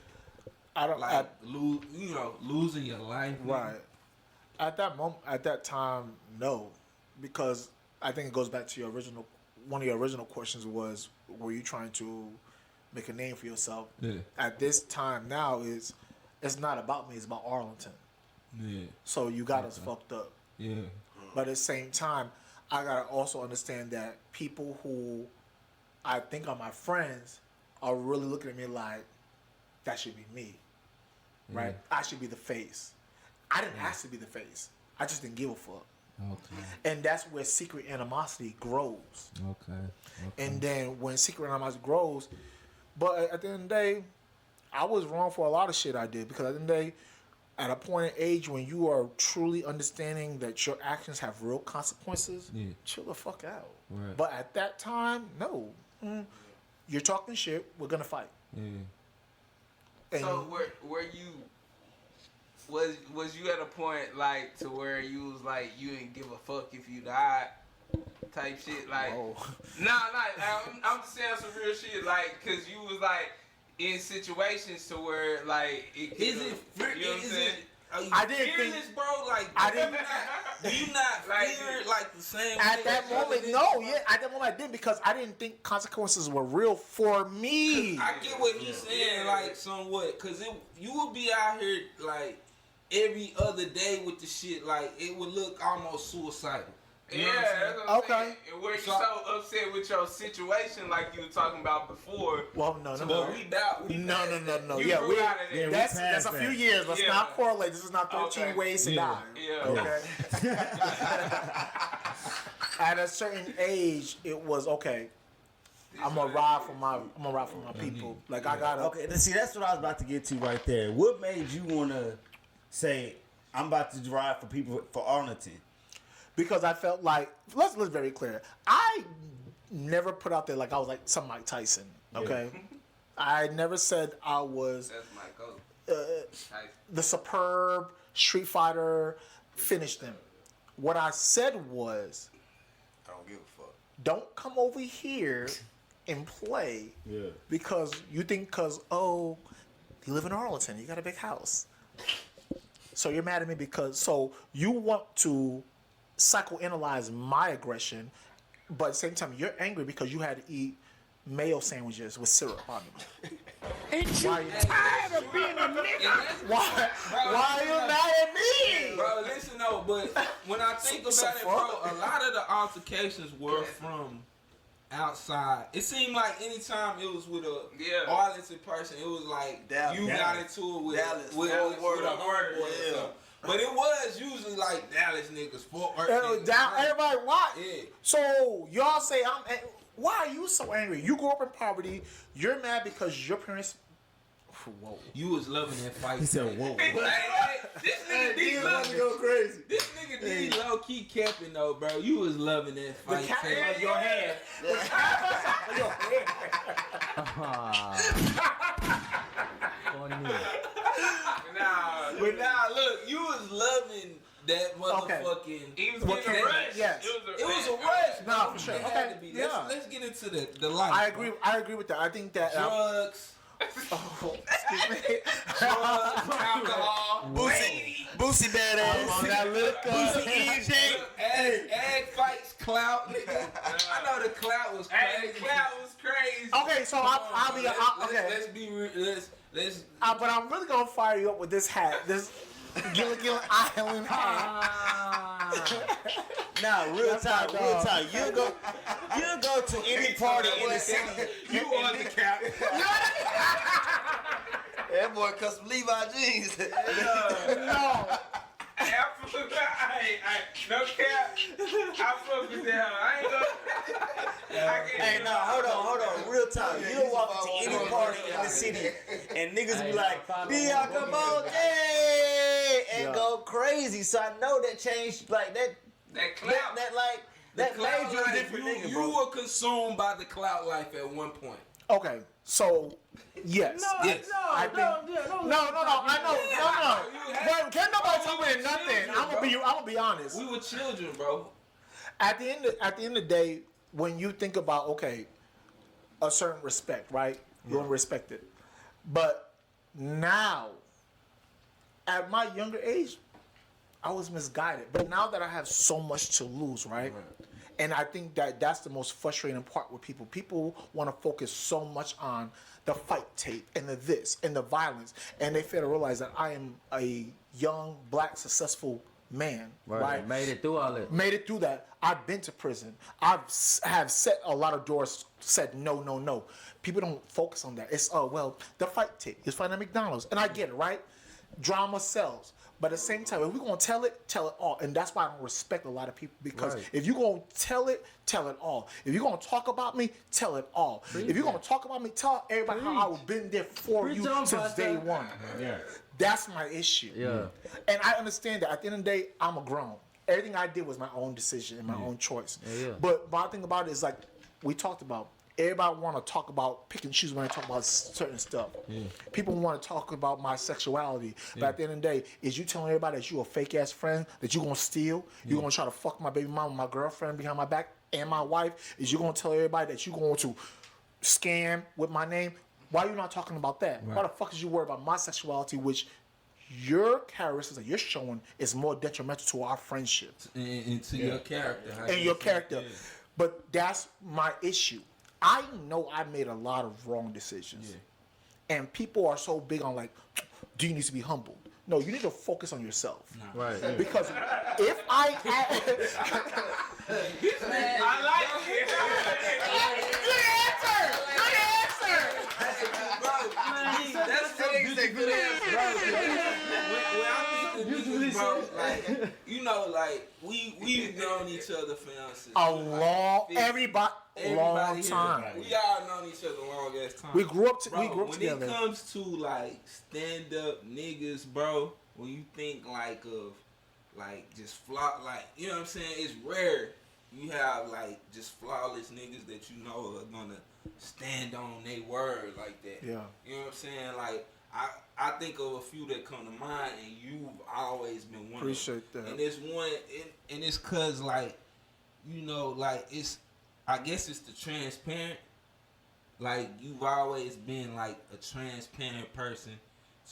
I don't. Like, losing your life, nigga? Right. At that moment, at that time, no, because I think it goes back to one of your original questions was, were you trying to make a name for yourself? Yeah. At this time now, it's not about me, it's about Arlington. Yeah. So you got us fucked up. Yeah. But at the same time, I gotta also understand that people who I think are my friends are really looking at me like, that should be me. Right? I should be the face. I didn't ask to be the face. I just didn't give a fuck. Okay. And that's where secret animosity grows. Okay. And then when secret animosity grows, but at the end of the day, I was wrong for a lot of shit I did, because at the end of the day, at a point in age when you are truly understanding that your actions have real consequences, chill the fuck out. Right. But at that time, no. You're talking shit, we're gonna fight. Yeah. And So were you was you at a point like to where you was like you didn't give a fuck if you died type shit like I'm just saying some real shit like cause you was like in situations to where like it Is it? you know what I'm saying? Are you I didn't fearless, think- bro? Like, I didn't- Do you not Like, fear like the same? at way that each other moment, did? no, yeah, at that moment I didn't, because I didn't think consequences were real for me. I get what he's saying, like somewhat, cause you would be out here like every other day with the shit, like it would look almost suicidal. You know what I'm saying? That's what I'm Okay. saying. And were you so upset with your situation like you were talking about before? Well, no. But we doubt. No. You Yeah, grew out of that. that's a few years. Let's Yeah. not correlate. This is not 13 Okay. ways to die. Yeah. Okay. At a certain age, it was okay. I'm gonna ride for my people. Like I gotta. Okay, see, that's what I was about to get to right there. What made you want to say, I'm about to drive for people for Arlington? Because I felt like, let's very clear. I never put out there like I was like some Mike Tyson. Okay, I never said I was That's my goal. the superb Street Fighter. Finished them. What I said was, I don't give a fuck. don't come over here and play because you think you live in Arlington, you got a big house, so you're mad at me because you want to psychoanalyze my aggression, but at the same time you're angry because you had to eat mayo sandwiches with syrup on them. Ain't you tired of being a nigga? Why are you mad at me? Bro, listen though, but when I think about it, bro, a lot of the altercations were from outside. It seemed like anytime it was with a Arlington person, it was like Dallas. you got into it with Dallas. with Dallas. a homeboy or Yeah. something. But it was usually like Dallas niggas, Fort Worth niggas. Everybody, why? Yeah. So y'all say why are you so angry? You grew up in poverty. You're mad because your parents. Whoa. You was loving that fight. He said, "Whoa." This nigga D go crazy. This nigga D low key capping though, bro. You was loving that fight. The cat tape. on your hand. The cat on your hand. But nah, look, you was loving that motherfucking. He was getting a rush. Yes. It was a rush. Nah, for sure. It Okay. had to be. Let's get into the life. I agree with that. I think that Drugs, excuse me. alcohol, Boosie badass. On that liquor. egg fights, clout, nigga. I know the clout was crazy. That was crazy. Okay, so I'll be okay. Let's be real. Let's. But I'm really gonna fire you up with this hat. This Gilligan Island hat. Nah, real talk. You go to any party in the city. You on the cap. That boy custom Levi jeans. No. No cap. I fuck with that. I ain't gonna. Hey, no, hold on. Real talk. You'll walk into any party in the city and niggas be like, Bianca Bote, and go crazy. So I know that changed, like that clout. That made you a different nigga, bro. You were consumed by the clout life at one point. Okay, so yes. I know. But can't nobody tell me nothing. I'm gonna be honest. We were children, bro. At the end of the day, when you think about a certain respect, right? You want to respect it. But now, at my younger age, I was misguided. But now that I have so much to lose, right? And I think that's the most frustrating part with people. People want to focus so much on the fight tape and the this and the violence, and they fail to realize that I am a young, black, successful man. Right? Made it through all that. Made it through that. I've been to prison. Have set a lot of doors. Said no. People don't focus on that. It's the fight tape. It's fighting at McDonald's, and I get it, right? Drama sells. But at the same time, if we're going to tell it all. And that's why I don't respect a lot of people. Because if you're going to tell it all. If you're going to talk about me, tell it all. If you're going to talk about me, tell everybody how I've been there for you since day one. Yeah. That's my issue. Yeah. And I understand that at the end of the day, I'm a grown. Everything I did was my own decision and my own choice. Yeah. But my thing about it is like we talked about, everybody want to talk about pick and choose when they talk about certain stuff. People want to talk about my sexuality, but at the end of the day, is you telling everybody that you a fake ass friend, that you gonna steal, you gonna try to fuck my baby mama, my girlfriend behind my back, and my wife? Is you gonna tell everybody that you going to scam with my name? Why are you not talking about that? Why the fuck is you worried about my sexuality, which your characteristics that you're showing is more detrimental to our friendship And to your character. and your character? But that's my issue. I know I made a lot of wrong decisions. And people are so big on like, do you need to be humbled? No, you need to focus on yourself. Right. Because if I I like it. Good answer! That's so good answer, bro. When I think of niggas, bro, like, you know, like, we've known each other for A long Everybody time. here, we all known each other long ass time. We grew up Bro, when together. it comes to like stand up niggas, bro, when you think like of like just flop, like, you know what I'm saying, it's rare you have like just flawless niggas that you know are gonna stand on their word like that. Yeah. You know what I'm saying? Like I think of a few that come to mind, and you've always been one. Appreciate that. And it's one, and it's cause like, you know, like it's, I guess it's the transparent. Like you've always been like a transparent person,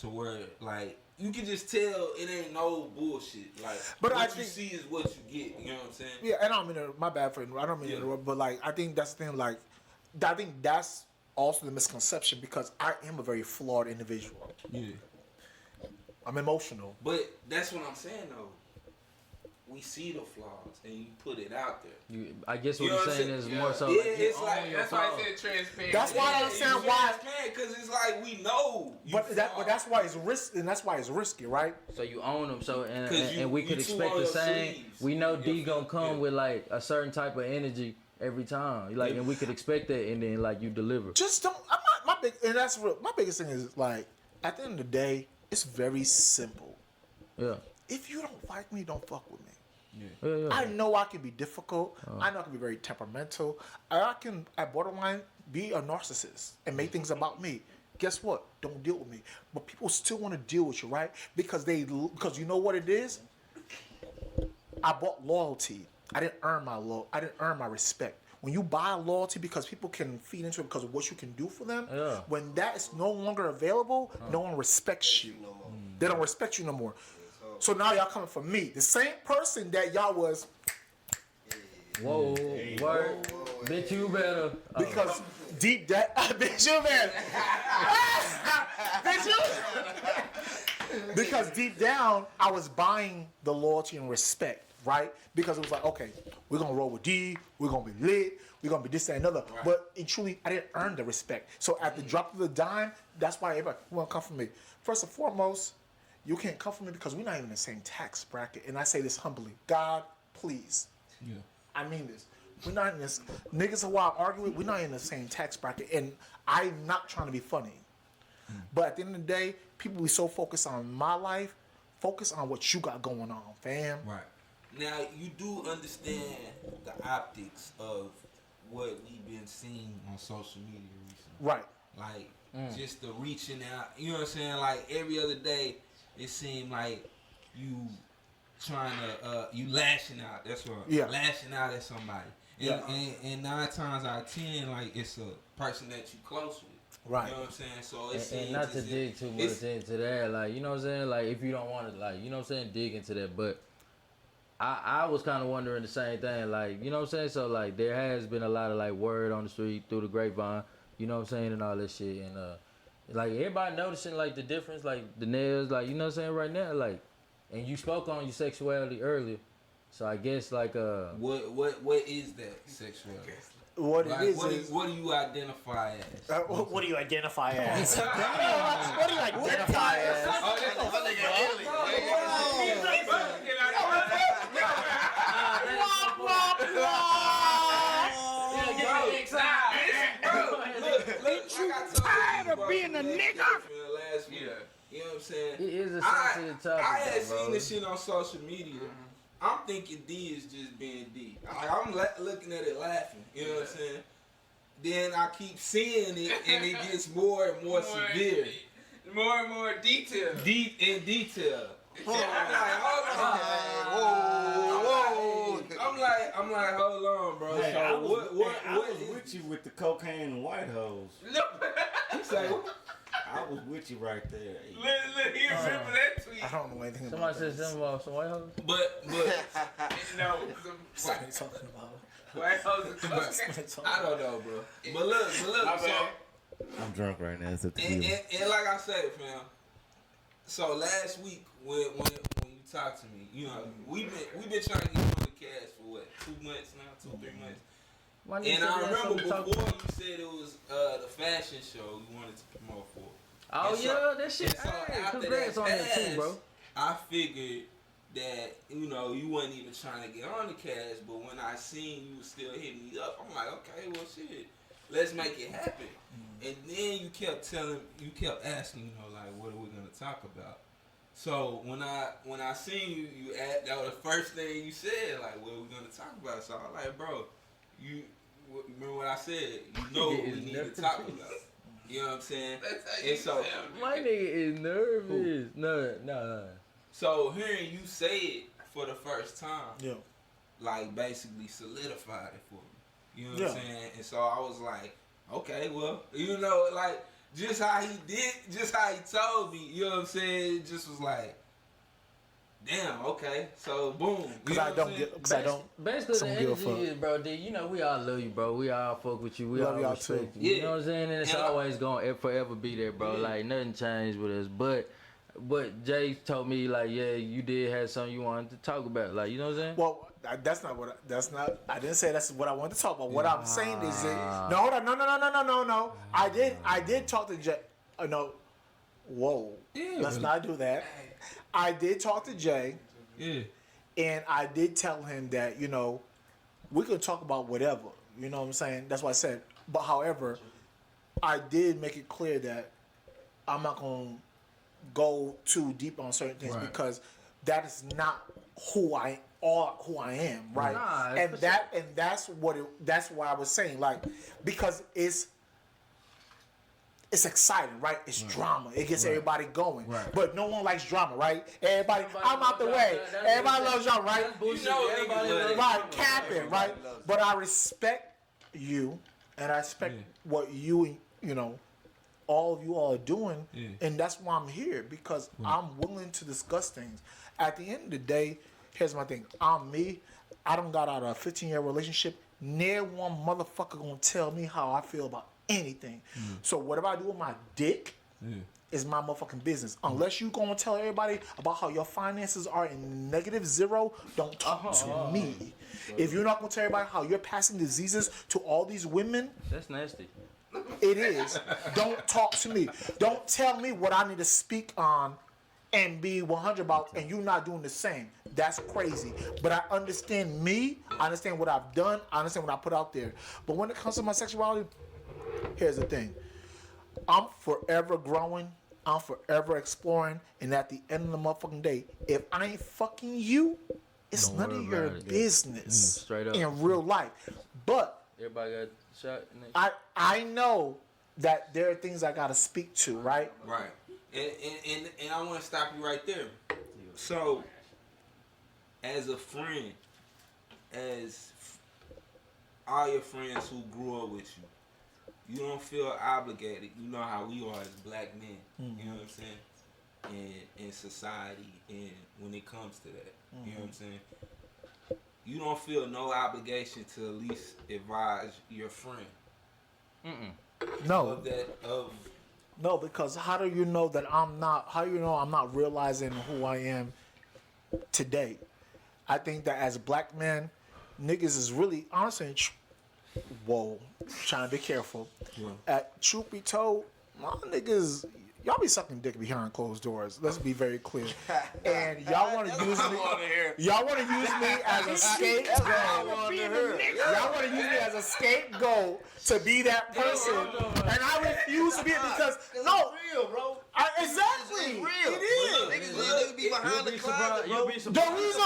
to where like you can just tell it ain't no bullshit. Like, but what I you think, see is what you get. You know what I'm saying? Yeah, and I don't mean to, my bad friend. I don't mean to interrupt, but like I think that's the thing. Like, I think that's also the misconception because I am a very flawed individual. Yeah. I'm emotional. But that's what I'm saying though. We see the flaws and you put it out there. I guess what You know you're what I'm saying saying? is more so. Yeah, Like, it's like That's why I said transparent. That's why I understand why. Because it's like we know. But that's why it's risky, and that's why it's risky, right? So you own them. So and You- we you could too expect on the your same. sleeves. We know Yeah, D gonna come yeah. with like a certain type of energy every time. Like, and we could expect that, and then like you deliver. Just don't. I'm not my big, and that's real. My biggest thing is like at the end of the day, it's very simple. Yeah. If you don't like me, don't fuck with me. Yeah. I know I can be difficult. I know I can be very temperamental. I can, at borderline, be a narcissist and make things about me. Guess what? Don't deal with me. But people still want to deal with you, right? Because you know what it is. I bought loyalty. I didn't earn I didn't earn my respect. When you buy loyalty because people can feed into it because of what you can do for them, when that is no longer available, no one respects you. They don't respect you no more. So now y'all coming for me. The same person that y'all was. Whoa, word. Bitch, you better. Because deep down, bitch, you better. Bitch, you. Because deep down, I was buying the loyalty and respect, right? Because it was like, okay, we're gonna roll with D, we're gonna be lit, we're gonna be this, that, and another. Right. But truly, I didn't earn the respect. So at the drop of the dime, that's why everybody wanna come for me. First and foremost, you can't come for me because we're not even in the same tax bracket. And I say this humbly. God, please. Yeah. I mean this. We're not in this. Niggas who I argue with, we're not in the same tax bracket. And I'm not trying to be funny. But at the end of the day, people be so focused on my life, focus on what you got going on, fam. Right. Now, you do understand the optics of what we've been seeing on social media recently. Right. Like, just the reaching out. You know what I'm saying? Like, every other day, it seemed like you trying to, you lashing out. That's what. Yeah. Lashing out at somebody. And 9 times out of 10, like, it's a person that you close with. Right. You know what I'm saying? So it seems and not to dig too much into that, like, you know what I'm saying? Like, if you don't want to, like, you know what I'm saying, dig into that. But I was kind of wondering the same thing, like, you know what I'm saying? So, like, there has been a lot of, like, word on the street through the grapevine, you know what I'm saying, and all this shit. And, like, everybody noticing, like, the difference, like, the nails, like, you know what I'm saying, right now, like, and you spoke on your sexuality earlier. So I guess, like, What is that sexuality? What like, it is, what do you identify as? What do you identify as? What do you identify as? Oh, that's a nigga Ain't you tired of being a nigga? Last week, you know what I'm saying? It is a sensitive topic. I had seen this shit on social media. I'm thinking D is just being D. I'm looking at it laughing. You know what I'm saying? Then I keep seeing it, and it gets more and more severe. More and more detail. Deep in detail. I'm like, I'm like, hold on, bro. Hey, so I was what with you with the cocaine and white hoes. I was with you right there. Look, you remember that tweet? I don't know anything about somebody said something about some white hoes? But No, What are you talking about? white hoes and cocaine. I don't know, bro. But look, so I'm drunk right now. It's a and like I said, fam. So last week when you talked to me, you know, we've been trying to get you on the cast for what, 2 months now, 2-3 months. And I remember before you said it was the fashion show you wanted to promote for. Oh, so, that shit. So Hey, after congrats on that too, bro. I figured that, you know, you wasn't even trying to get on the cast, but when I seen you still hitting me up, I'm like, okay, well, shit, let's make it happen. And then you kept asking, you know, like, what are we gonna talk about? So when I seen you that was the first thing you said, like, what we gonna talk about? So I was like, bro, you remember what I said? You know what we need to talk about. You know what I'm saying? And so my nigga is nervous. No. So hearing you say it for the first time, Yeah. like basically solidified it for me. You know what I'm saying? And so I was like, okay, well, you know, like just how he told me, you know what I'm saying? It just was like, damn, okay. So boom. Because I don't Basically, the energy is, bro, D, you know, we all love you, bro. We all fuck with you. We Love all y'all respect too. you. You know what I'm saying? And it's always going to forever be there, bro. Like, nothing changed with us. But Jay told me, like, yeah, you did have something you wanted to talk about. Like, you know what I'm saying? Well, I didn't say that's what I wanted to talk about. What I'm saying is that, no, hold on, no. I did talk to Jay. No. Whoa. Yeah, let's not do that. I did talk to Jay. Yeah. And I did tell him that, you know, we could talk about whatever. You know what I'm saying? That's what I said. But however, I did make it clear that I'm not going to go too deep on certain things because that is not who I am, right? Nah, and that's why I was saying, like, because it's exciting, right? It's drama. It gets everybody going. Right. But no one likes drama, right? Everybody I'm out the way. Everybody loves drama, right? You know, everybody loves right, capping, right? But I respect you, and I respect what you know, all of you all are doing, and that's why I'm here, because I'm willing to discuss things. At the end of the day, here's my thing. I'm me. I done got out of a 15-year relationship. Near one motherfucker gonna tell me how I feel about anything. So whatever I do with my dick is my motherfucking business. Unless you gonna tell everybody about how your finances are in -0, don't talk to me. If you're not gonna tell everybody how you're passing diseases to all these women, that's nasty. It is. Don't talk to me. Don't tell me what I need to speak on and be 100 about, and you not doing the same. That's crazy. But I understand me. I understand what I've done. I understand what I put out there. But when it comes to my sexuality, here's the thing. I'm forever growing. I'm forever exploring. And at the end of the motherfucking day, if I ain't fucking you, it's none of your business. Straight up. In real life. But everybody got shot. I know that there are things I gotta speak to, right? Right. And I want to stop you right there. So, as a friend, as all your friends who grew up with you, you don't feel obligated. You know how we are as black men. You know what I'm saying? In society, and when it comes to that, you know what I'm saying? You don't feel no obligation to at least advise your friend. No. Of No, because how do you know that I'm not? How do you know I'm not realizing who I am today? I think that as black men, niggas is really honestly. Trying to be careful. Truth be told, my niggas, y'all be sucking dick behind closed doors. Let's be very clear. And y'all want to use me. Y'all want to use me as a scapegoat. Y'all want to use me as a scapegoat to be that person, and I refuse to be it because no, real, bro. Exactly. It is. Niggas be behind the closet, bro. The reason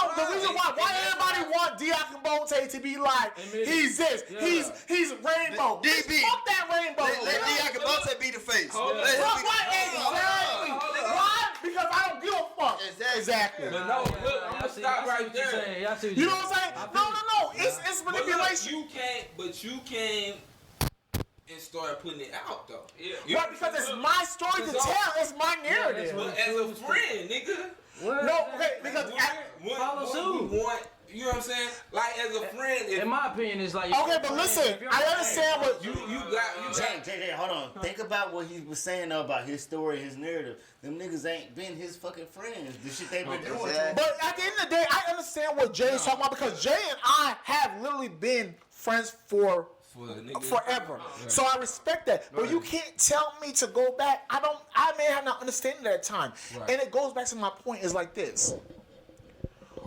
why everybody want Diac Bote to be like, he's this, he's rainbow. DB. Fuck that rainbow. Let Diac Bote be the face. Exactly. Why? Because I don't give a fuck. Exactly. But no, look, I'm gonna stop right there. You know what I'm saying? No. It's manipulation. You came and started putting it out though. Right, because it's my story to tell. It's my narrative. But as a friend, nigga. No, okay, because follow suit. You know what I'm saying? Like as a friend. In my opinion, it's like okay, but listen, I understand what you got. Jay, hold on. Think about what he was saying though about his story, his narrative. Them niggas ain't been his fucking friends. The shit they been doing. But at the end of the day, I understand what Jay is talking about because Jay and I have literally been friends for forever. So I respect that. But you can't tell me to go back. I may have not understanding that time. Right. And it goes back to my point is like this.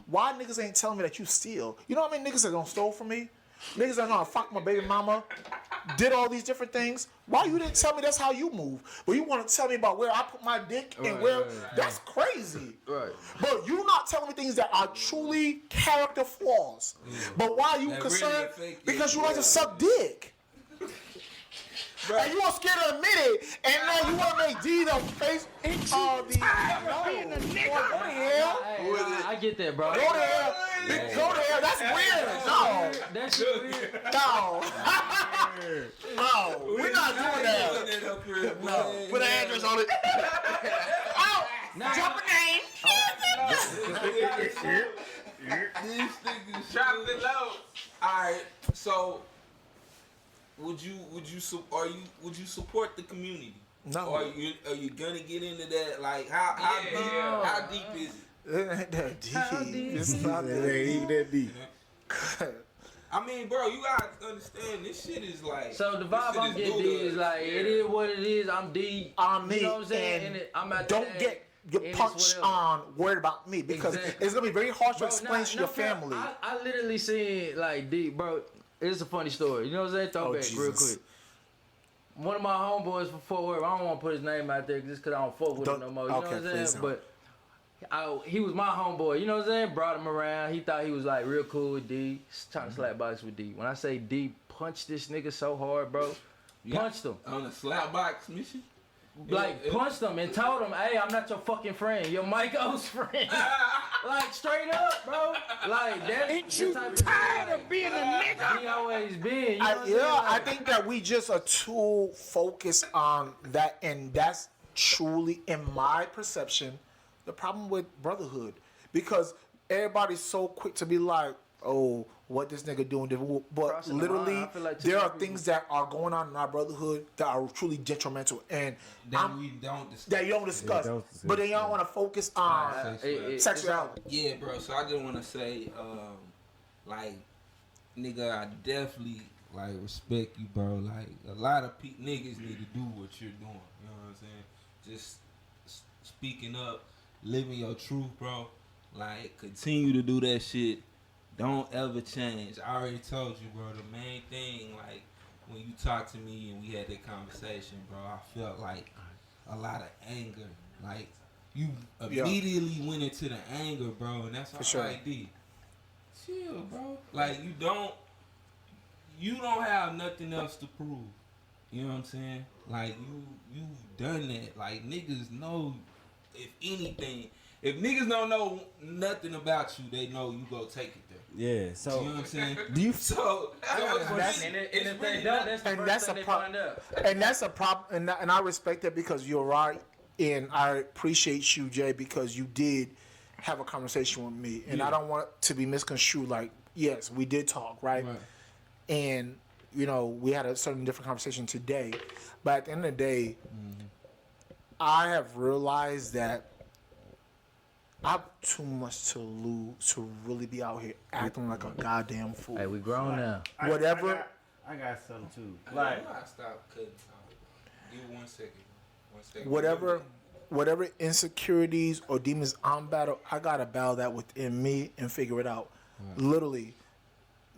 Why niggas ain't telling me that you steal? You know how many niggas that don't stole from me? Niggas are gonna fuck my baby mama. Did all these different things. Why you didn't tell me that's how you move? But you want to tell me about where I put my dick and where? That's crazy. Right. But you not telling me things that are truly character flaws. But why are you That concerned? really affect Because you. you like to suck dick. And you are scared to admit it, and now you want to make D the face of the. Being a nigga. Go to hell. I get that, bro. Go to hell. Go to hell. That's weird. No. That shit weird. No. No. We're not doing that. No. Put an address on it. Oh. Drop a name. These niggas Drop it low. Alright, so would you support the community? No. Or are you gonna get into that? Like how deep is it? It ain't that deep. How deep? It's not It ain't that even that deep. I mean, bro, you gotta understand this shit is like. So the this vibe shit I'm getting new D to is us. like, it is what it is. I'm D. On me, You know what I'm saying? and I'm at don't that get age, your and it's punch whatever. on worried about me because Exactly. it's gonna be very hard to Bro, explain to your family. I literally seen like D, bro. It's a funny story. You know what I'm saying? Throwback real Jesus. quick. One of my homeboys from Fort Worth, I don't want to put his name out there just because I don't fuck with him Don't- no more. You know okay, what I'm please saying? don't. But he was my homeboy. You know what I'm saying? Brought him around. He thought he was like real cool with D. Trying to slap box with D. When I say D punched this nigga so hard, bro. Punched him. On a slap box mission. Like, punched him and told him, hey, I'm not your fucking friend. You're Michael's friend. Like, straight up, bro. Like, that's ain't you tired of being a nigga? He always been. You know what I'm saying? I Like, think that we just are too focused on that, and that's truly, in my perception, the problem with brotherhood. Because everybody's so quick to be like, oh, what this nigga doing? But Crossing the literally, line. I feel like too there many are people- things that are going on in our brotherhood that are truly detrimental, and That we don't discuss. that you don't discuss. don't discuss, But then y'all want to focus on it's sexuality. Yeah, bro. So I just want to say, like, nigga, I definitely like respect you, bro. Like, a lot of niggas need to do what you're doing. You know what I'm saying? Just speaking up, living your truth, bro. Like, continue to do that shit. Don't ever change. I already told you, bro. The main thing, like, when you talked to me and we had that conversation, bro, I felt like a lot of anger. Like, you immediately went into the anger, bro, and that's For all I did. Chill, bro. Like, you don't have nothing else to prove. You know what I'm saying? Like, you done that. Like, niggas know, if anything, if niggas don't know nothing about you, they know you go take it there. Yeah, so You know what I'm saying? do you So that's- And if they don't, that's the And first that's thing a they problem. find out. And that's a problem, and I respect that because you're right, and I appreciate you, Jay, because you did have a conversation with me, and I don't want it to be misconstrued. Like, yes, we did talk, right? And you know, we had a certain different conversation today, but at the end of the day, I have realized that I have too much to lose to really be out here acting like a goddamn fool. Hey, we grown now. Whatever. I got something too. Like, you gotta stop cutting time. Give 1 second. 1 second. Whatever insecurities or demons I'm battle, I gotta battle that within me and figure it out. Literally,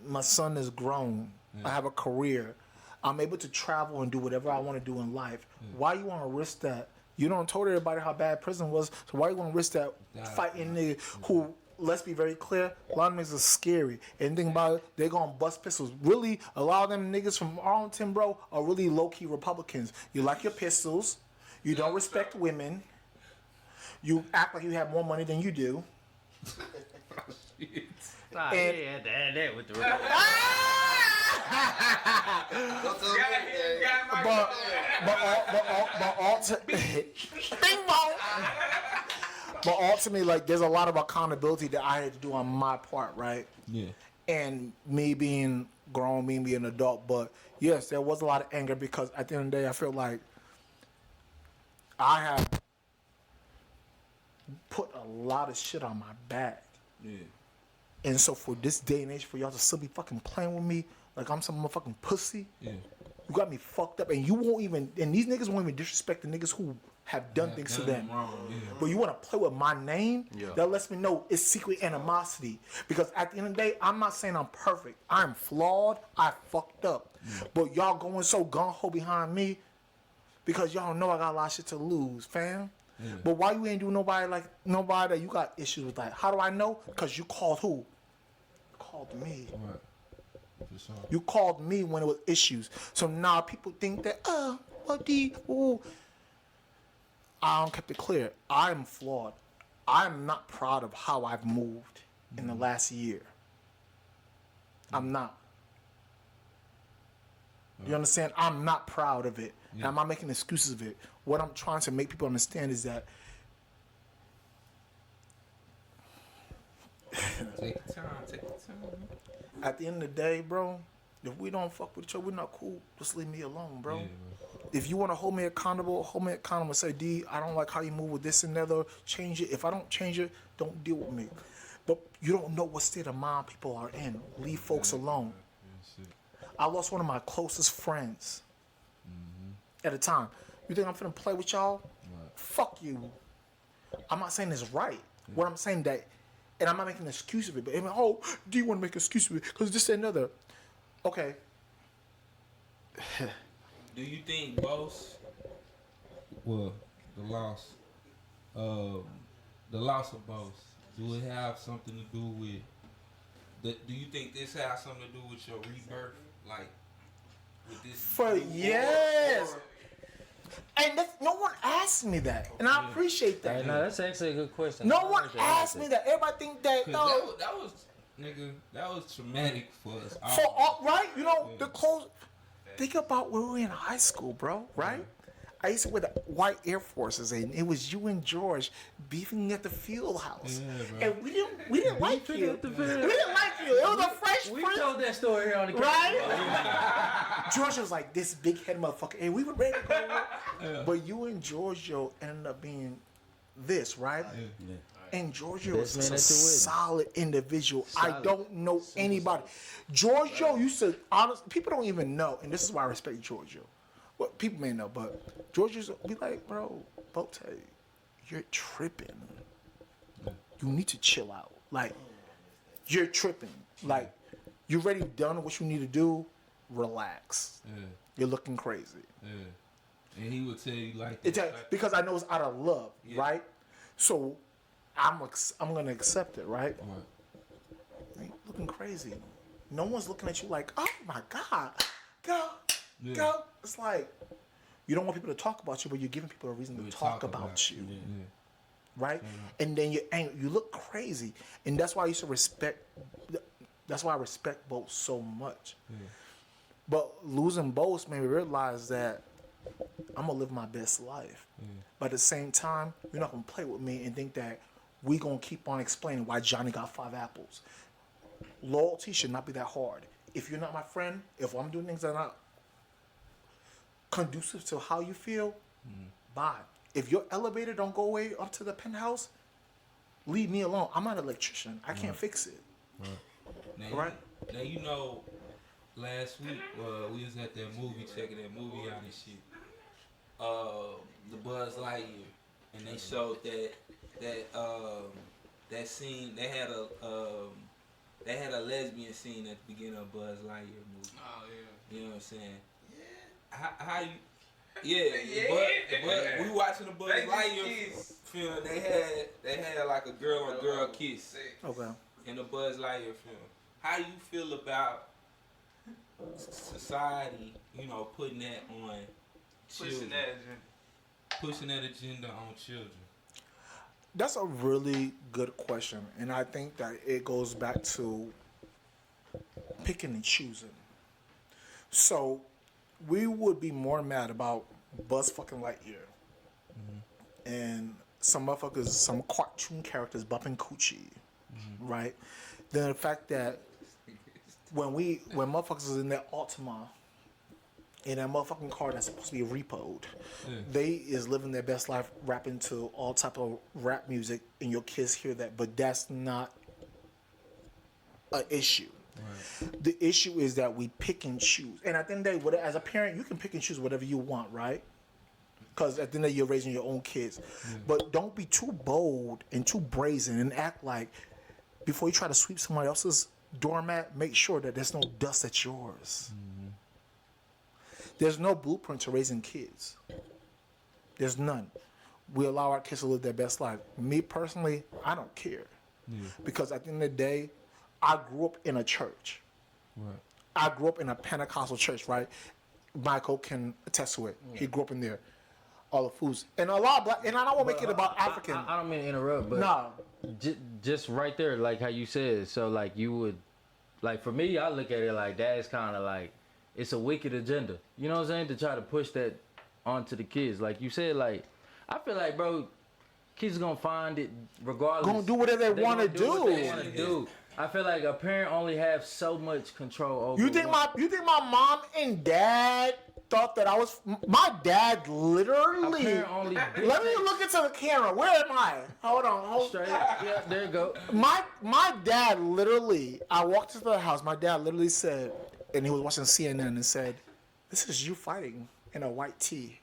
my son is grown. I have a career. I'm able to travel and do whatever I want to do in life. Why you want to risk that? You don't told everybody how bad prison was, so why you want to risk that fighting nigga who, let's be very clear, a lot of niggas are scary. And think about it, they're going to bust pistols. Really, a lot of them niggas from Arlington, bro, are really low-key Republicans. You like your pistols. You don't respect women. You act like you have more money than you do. Nah, And- yeah, had to add that with the Don't tell me Bing bong. But ultimately, like, there's a lot of accountability that I had to do on my part, right? Yeah. And me being grown, me being an adult, but yes, there was a lot of anger because at the end of the day, I feel like I have put a lot of shit on my back. Yeah. And so for this day and age, for y'all to still be fucking playing with me like I'm some motherfucking pussy, Yeah. You got me fucked up, and you won't even. And these niggas won't even disrespect the niggas who have done things to them. But you want to play with my name? That lets me know it's secret animosity. Because at the end of the day, I'm not saying I'm perfect. I'm flawed. I fucked up. But y'all going so gung-ho behind me because y'all know I got a lot of shit to lose, fam. But why you ain't do nobody that you got issues with? Like, how do I know? Because you called who? You called me. You called me when it was issues. So now people think that, ooh. I don't keep it clear. I'm flawed. I'm not proud of how I've moved in the last year. I'm not. You understand? I'm not proud of it. And I'm not making excuses of it. What I'm trying to make people understand is that Take your time. at the end of the day, bro, if we don't fuck with each other, we're not cool. Just leave me alone, bro. If you want to hold me accountable and say, D, I don't like how you move with this and the other. Change it. If I don't change it, don't deal with me. But you don't know what state of mind people are in. Leave folks alone. I lost one of my closest friends at a time. You think I'm finna play with y'all? Fuck you. I'm not saying it's right. What I'm saying that, and I'm not making an excuse of it, but do you want to make an excuse of it? Because this and another. Okay. Do you think Boss, the loss of Boss, do it have something to do with? Do you think this has something to do with your rebirth, like with this? Yes. And no one asked me that, and I appreciate that. Hey, no, that's actually a good question. No one asked me that. Everybody think that that was traumatic for us. Right? You know, the clothes. Think about when we were in high school, bro. Right? I used to wear the white Air Forces, and it was you and George beefing at the field house, and we didn't like you. We didn't like you. It was a fresh. We told that story here on the camera. Right? George was like this big head motherfucker, and we were ready to go. But you and Giorgio ended up being this, right? And Giorgio is a solid individual. I don't know anybody. Giorgio used to, honestly, people don't even know, and this is why I respect Giorgio. Well, people may know, but Giorgio used to be like, bro, Bote, you're tripping. You need to chill out. Like, you're tripping. Like, you already done what you need to do. Relax. You're looking crazy. And he would tell you like that. Because I know it's out of love, right? So I'm gonna accept it, right? You're looking crazy. No one's looking at you like, oh my God, go. It's like you don't want people to talk about you, but you're giving people a reason to talk about you, right? And then you look crazy, and that's why I used to respect. That's why I respect Boat so much. But losing Boat made me realize that I'm gonna live my best life. But at the same time, you're not gonna play with me and think that we gonna keep on explaining why Johnny got 5 apples. Loyalty should not be that hard. If you're not my friend, if I'm doing things that are not conducive to how you feel, bye. If your elevator don't go way up to the penthouse, leave me alone. I'm not an electrician. I can't fix it. Now you know, last week we was at that movie checking that movie out and shit. The Buzz Lightyear, and they showed that scene. They had a lesbian scene at the beginning of Buzz Lightyear movie. Oh yeah. You know what I'm saying? Yeah. How you? Yeah. But we watching the Buzz Lightyear film. They had like a girl on girl kiss. Okay. In the Buzz Lightyear film. How do you feel about society? You know, putting that on children. Pushing that agenda on children. That's a really good question, and I think that it goes back to picking and choosing. So, we would be more mad about Buzz fucking Lightyear and some motherfuckers, some cartoon characters bumping coochie, right? Then the fact that when motherfuckers is in their Altima, in that motherfucking car that's supposed to be repoed, they is living their best life rapping to all type of rap music, and your kids hear that, but that's not an issue. The issue is that we pick and choose. And at the end of the day, as a parent, you can pick and choose whatever you want, right? Because at the end of the day, you're raising your own kids. But don't be too bold and too brazen and act like before you try to sweep somebody else's doormat, make sure that there's no dust that's yours. There's no blueprint to raising kids. There's none. We allow our kids to live their best life. Me personally, I don't care. Because at the end of the day, I grew up in a church. Right. I grew up in a Pentecostal church, right? Michael can attest to it. He grew up in there. All the foods. And a lot of black, and I don't want to make it about African. I don't mean to interrupt, but No. just right there, like how you said. So like you would, like for me, I look at it like that is kind of like it's a wicked agenda. You know what I'm saying? To try to push that onto the kids, like you said, like I feel like, bro, kids gonna find it regardless. Gonna do whatever they want to do. I feel like a parent only have so much control over. You think my mom and dad thought that I was? My dad literally. Let me look into the camera. Where am I? Hold on. Straight. Yeah, there you go. My dad literally. I walked into the house. My dad literally said, and he was watching CNN and said, "This is you fighting in a white tee,"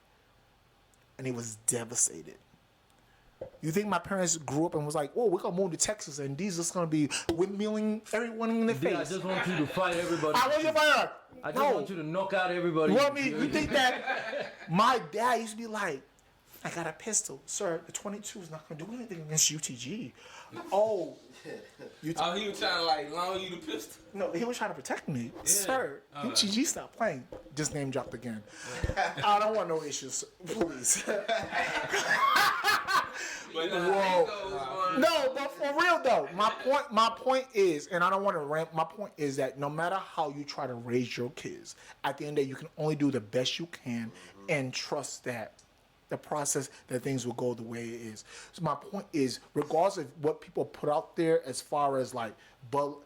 and he was devastated. You think my parents grew up and was like, "Oh, we're gonna move to Texas and these just gonna be windmilling everyone in the face"? I just want you to fight everybody. I want you to fight. I just want you to knock out everybody. You think that my dad used to be like, "I got a pistol, sir. The 22 is not gonna do anything against UTG." Oh, he was trying to like loan you the pistol. No, he was trying to protect me, sir. UTG, stop playing. Just name dropped again. I don't want no issues, please. No, but for real though, my point is, and I don't want to rant. My point is that no matter how you try to raise your kids, at the end of the day, you can only do the best you can and trust that the process that things will go the way it is. So my point is, regardless of what people put out there as far as like, but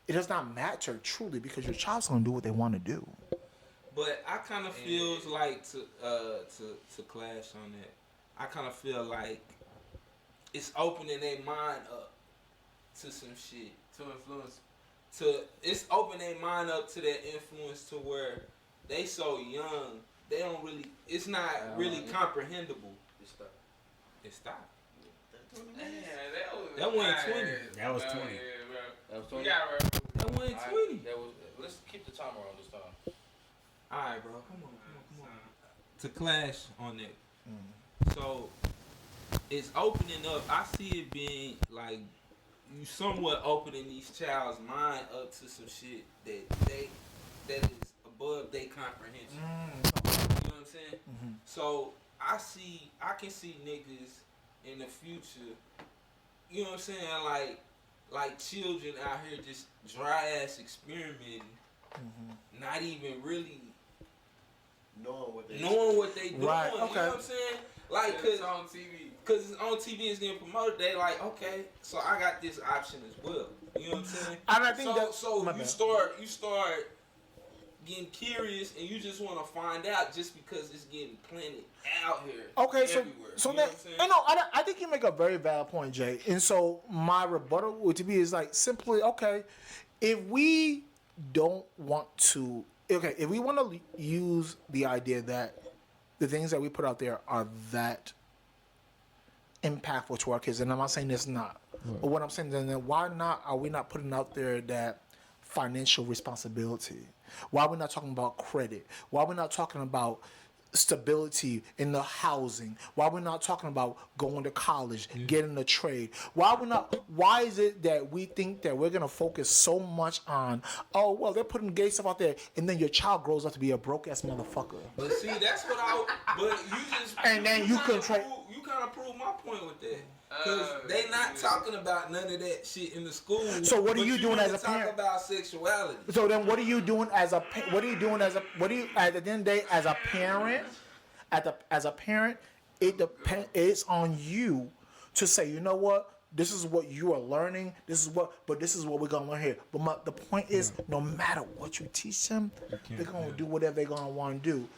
it does not matter truly because your child's gonna do what they want to do. But I kind of feels like to clash on that. I kind of feel like it's opening their mind up to some shit. It's opening their mind up to that influence to where they so young, they don't really, it's not really comprehensible. It stopped. Man, that wasn't 20. That was 20. That was 20. That wasn't 20. Let's keep the timer on this time. Alright, bro. Come on. To clash on that. So, it's opening up. I see it being like you somewhat opening these child's mind up to some shit that is above their comprehension. You know what I'm saying? So I can see niggas in the future, you know what I'm saying, like children out here just dry ass experimenting, not even really knowing what they doing. Right. Okay. You know what I'm saying? Like, cause it's on TV, it's getting promoted. They like, okay, so I got this option as well. You know what I'm saying? And I think you start getting curious, and you just want to find out just because it's getting planted out here. Okay, everywhere. so you know that I think you make a very valid point, Jay. And so my rebuttal would to be is like simply, okay, if we don't want to, if we want to use the idea that the things that we put out there are that impactful to our kids, and I'm not saying it's not, but what I'm saying then why not are we not putting out there that financial responsibility? Why are we not talking about credit? Why are we not talking about stability in the housing? Why are we not talking about going to college, getting a trade? Why is it that we think that we're gonna focus so much on, oh well, they're putting gay stuff out there, and then your child grows up to be a broke ass motherfucker? But see, that's what but you just and then you can you kind of prove my point with that. Because they not talking about none of that shit in the school. So what are you doing as a parent? Talk about sexuality. So then, what are you doing at the end of the day as a parent? As a parent, it's on you to say, you know what? This is what you are learning. This is what we're gonna learn here. But the point is, no matter what you teach them, they're gonna do whatever they're gonna want to do.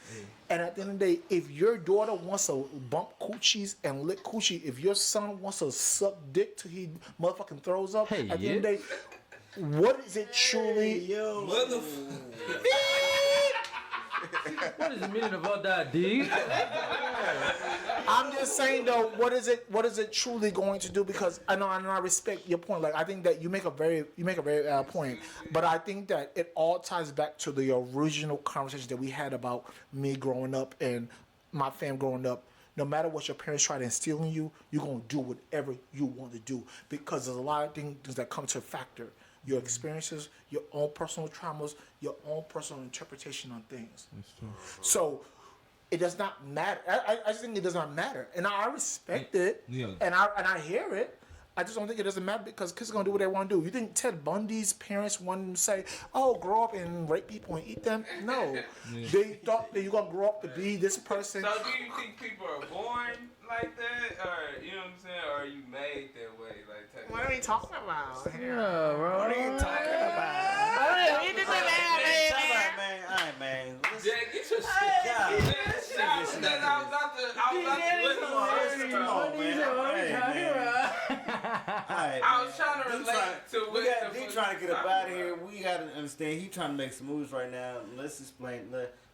And at the end of the day, if your daughter wants to bump coochies and lick coochie, if your son wants to suck dick till he motherfucking throws up, at the end of the day, what is it truly? What is the meaning of all that, D? I'm just saying though, what is it truly going to do? Because I know, and I respect your point. Like I think that you make a very point, but I think that it all ties back to the original conversation that we had about me growing up and my fam growing up. No matter what your parents try to instill in you, you're gonna do whatever you want to do because there's a lot of things that come to factor. Your experiences, your own personal traumas, your own personal interpretation on things. So it does not matter. I just think it does not matter, and I respect it, and I hear it. I just don't think it doesn't matter because kids are gonna do what they want to do. You think Ted Bundy's parents wanted to say, "Oh, grow up and rape people and eat them"? No, they thought that you're gonna grow up to be this person. So do you think people are born like that, or you know what I'm saying, or are you made that way? Like, What are we talking about? Yeah, bro. What are you talking about? Man, all right, man. Jack, get your shit out. I was about to Come on, man. I was trying to relate to what D trying to get up out of here. We gotta understand he trying to make some moves right now. Let's explain.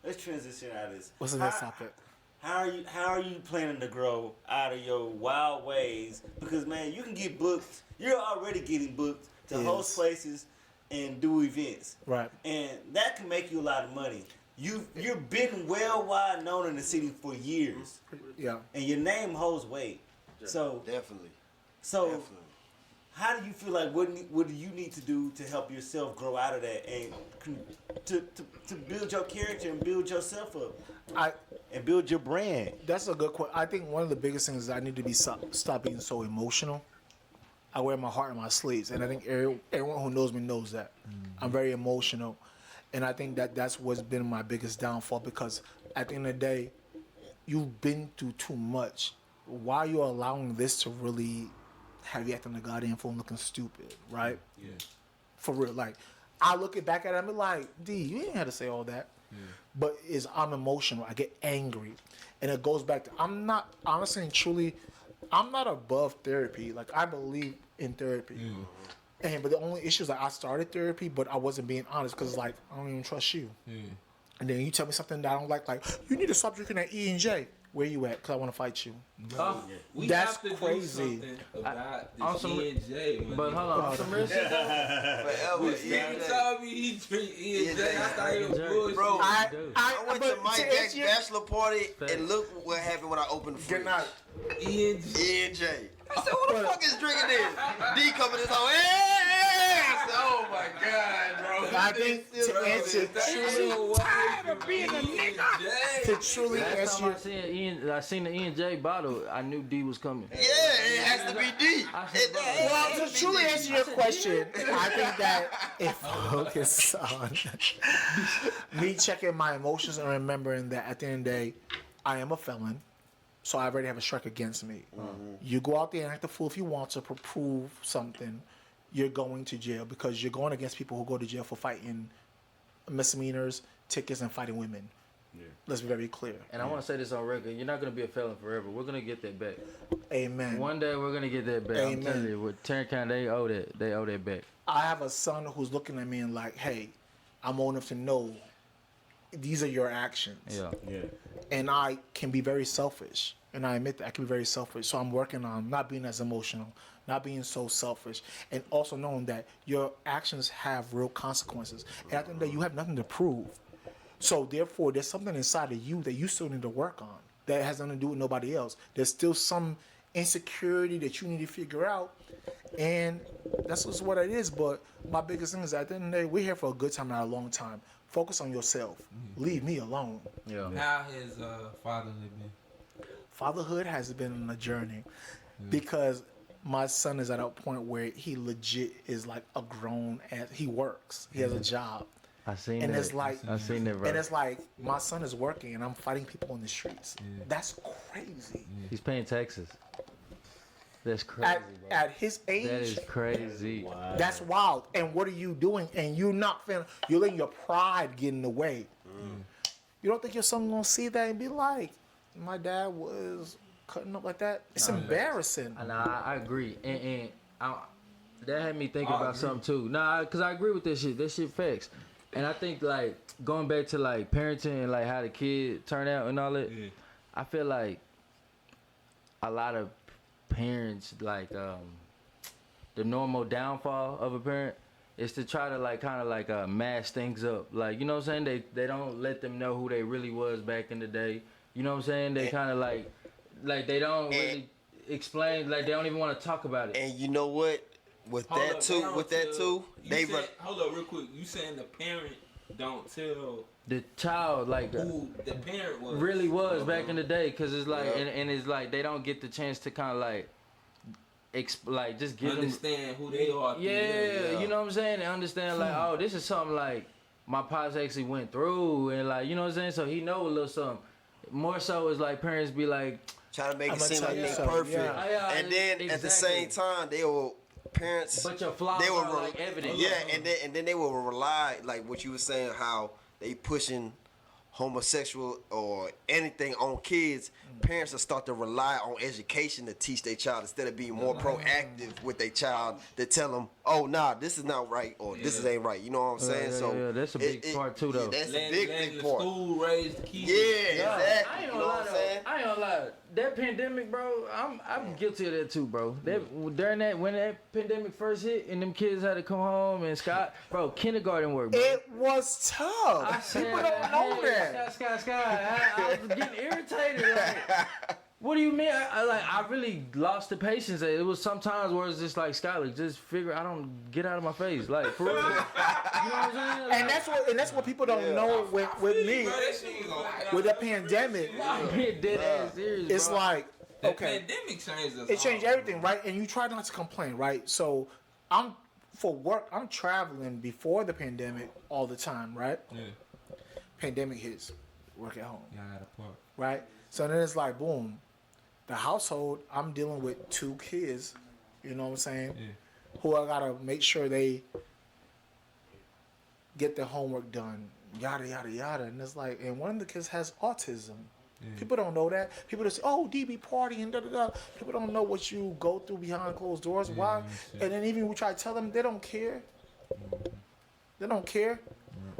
Let's transition out of this. What's the next topic? How are you planning to grow out of your wild ways? Because man, you can get booked. You're already getting booked to host places and do events. Right. And that can make you a lot of money. You've been well wide known in the city for years. Yeah. And your name holds weight. So Definitely. how do you feel like what do you need to do to help yourself grow out of that and to build your character and build yourself up and build your brand? That's a good question. I think one of the biggest things is I need to be stop being so emotional. I wear my heart on my sleeves, and I think everyone who knows me knows that. I'm very emotional, and I think that's what's been my biggest downfall because at the end of the day, you've been through too much. Why are you allowing this to really have you acting the goddamn fool and looking stupid, right? Yeah. For real. Like, I look back at it and be like, D, you didn't have to say all that. Yeah. But I'm emotional. I get angry. And it goes back to, I'm not, honestly and truly, I'm not above therapy. Like, I believe in therapy. But the only issue is that I started therapy, but I wasn't being honest because, like, I don't even trust you. And then you tell me something that I don't like, you need to stop drinking that E and J. Where you at? Because I want to fight you. We That's have to crazy. do something about this E&J. But hold on, some real shit though. Forever. You told me he drink E&J. I thought he was bullshit. Bro, I went to but Mike to Jack's answer your- bachelor party and look what happened when I opened the fridge. Good night. E&J. E&J. I said, who the fuck is drinking this? D coming this whole, hey! I said, oh my God, bro. I think to answer truly, tired of being a nigga. to truly Last time answer, I seen the E&J bottle, I knew D was coming. Yeah, it has to be D. well, to truly answer your question, I think that if focus on me checking my emotions and remembering that at the end of the day, I am a felon, so I already have a strike against me. You go out there and act a fool if you want to prove something, you're going to jail because you're going against people who go to jail for fighting misdemeanors, tickets, and fighting women. Yeah. Let's be very clear. And I want to say this on record. You're not going to be a felon forever. We're going to get that back. Amen. One day we're going to get that back. Amen. I'm telling you, with Tarrant County, they owe that. They owe that back. I have a son who's looking at me and like, hey, I'm old enough to know these are your actions. Yeah. And I can be very selfish. And I admit that I can be very selfish. So I'm working on not being as emotional, not being so selfish, and also knowing that your actions have real consequences. And at the end of the day, you have nothing to prove. So therefore, there's something inside of you that you still need to work on that has nothing to do with nobody else. There's still some insecurity that you need to figure out. And that's just what it is. But my biggest thing is at the end of the day, we're here for a good time, not a long time. Focus on yourself. Leave me alone. Yeah. How has fatherhood been? Fatherhood has been on a journey because my son is at a point where he legit is like a grown ass. He works. He has a job. I seen And that. it's like, I seen that, bro. and it's like my son is working and I'm fighting people on the streets. That's crazy. He's paying taxes. That's crazy, bro. At his age, That is crazy. Wow. that's wild. And what are you doing? And you're not feeling. You're letting your pride get in the way. You don't think your son gonna see that and be like, "My dad was cutting up like that"? It's embarrassing. And I agree. And That had me thinking about something too. Nah, cause I agree with this shit. That shit facts. And I think like going back to like parenting and like how the kid turn out and all that. Yeah. I feel like a lot of parents like the normal downfall of a parent is to try to like kind of like mask things up. Like, you know what I'm saying? They don't let them know who they really was back in the day. You know what I'm saying? They kind of like they don't really explain. Like they don't even want to talk about it. And you know what? With that too, hold up real quick. You saying the parent don't tell the child like who the parent was really was back in the day, because it's like and it's like they don't get the chance to kind of like just give understand who they are. Yeah, you know what I'm saying? And understand like, oh, this is something like my pops actually went through, and like, you know what I'm saying? So he know a little something. More so is like parents be like trying to make it seem like they're perfect, and then at the same time they will. Parents, but your flaws are like evident. Yeah, and then they will rely, like what you were saying, how they pushing homosexual or anything on kids. Parents will start to rely on education to teach their child instead of being more proactive with their child to tell them, oh nah, this is not right or this ain't right. You know what I'm saying? So that's a big part too, though. That's a big part. School raise the kids. Yeah, exactly. I ain't gonna lie. That pandemic, bro, I'm guilty of that too, bro. During that, when that pandemic first hit and them kids had to come home and bro, kindergarten work, bro. It was tough. People don't know that. Scott. I was getting irritated. Like, what do you mean? I really lost the patience. It was sometimes where it's just like, Skylar, just figure. I don't get out of my face, like for real. You know what I'm saying? Like, and that's what people don't know with me, with the pandemic. I'm being dead ass serious. It's bro. like, okay, the pandemic changed us. It changed everything, right? And you try not to complain, right? So for work, I'm traveling before the pandemic all the time, right? Yeah. Pandemic hits, work at home. Yeah, I had a part. Right? So then it's like, boom. The household, I'm dealing with 2 kids, you know what I'm saying? Yeah. Who I gotta make sure they get their homework done, yada, yada, yada. And it's like, and one of the kids has autism. Yeah. People don't know that. People just say, oh, DB party and da-da-da. People don't know what you go through behind closed doors. Yeah, why? And then even we try to tell them, they don't care. They don't care.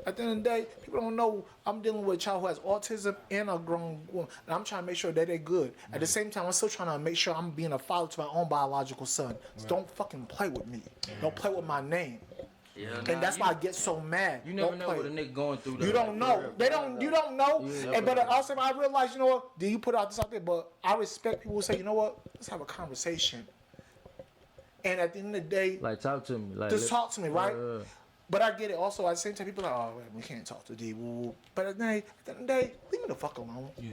At the end of the day, people don't know I'm dealing with a child who has autism and a grown woman. And I'm trying to make sure that they're good. At the same time, I'm still trying to make sure I'm being a father to my own biological son. So don't fucking play with me. Don't play with my name. Yeah, and that's why I get so mad. You never know what a nigga going through. You don't know. You don't know. Yeah, but also I realize, you know what? Do you put out this out there? But I respect people who say, you know what? Let's have a conversation. And at the end of the day, like talk to me. Like just talk to me, right? But I get it. Also, at the same time, people are like, oh, we can't talk to D. But at the end of the day, leave me the fuck alone. Yeah.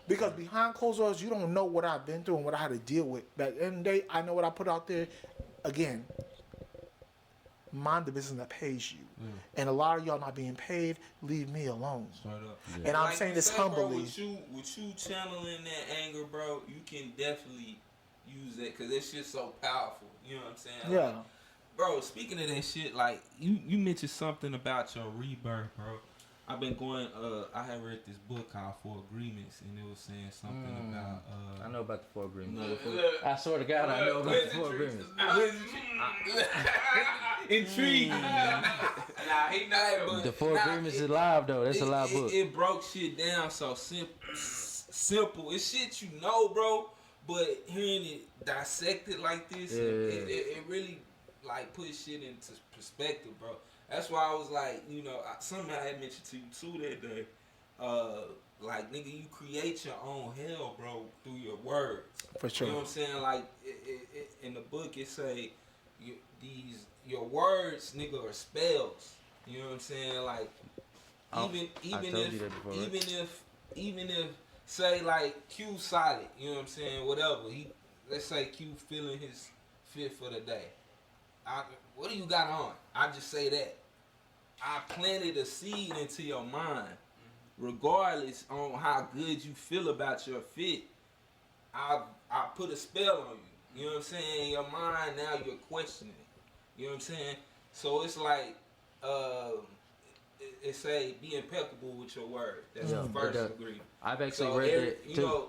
Because behind closed doors, you don't know what I've been through and what I had to deal with. But at the end of the day, I know what I put out there. Again, mind the business that pays you. And a lot of y'all not being paid, leave me alone. Straight up. Yeah. And I'm saying this humbly. Bro, with you channeling that anger, bro, you can definitely use that because that shit's so powerful. You know what I'm saying? Yeah. Like, bro, speaking of that shit, like you mentioned something about your rebirth, bro. I've been going. I had read this book called 4 Agreements, and it was saying something about. I know about the 4 Agreements. I swear to God, I know about the 4 Agreements. Intriguing. The 4 Agreements is live though. That's a live book. It broke shit down so simple. It's shit you know, bro. But hearing it dissected like this, it really like put shit into perspective, bro. That's why I was like, you know, something I had mentioned to you too that day. Like, nigga, you create your own hell, bro, through your words. For sure. You know what I'm saying? Like, in the book, it say your words, nigga, are spells. You know what I'm saying? Like, even if say like Q solid, you know what I'm saying? Whatever. Let's say Q feeling his fit for the day. What do you got on? I just say that. I planted a seed into your mind. Regardless on how good you feel about your fit, I put a spell on you. You know what I'm saying? In your mind, now you're questioning it. You know what I'm saying? So it's like, it say, be impeccable with your word. That's the first agreement. I've actually read that too. You know,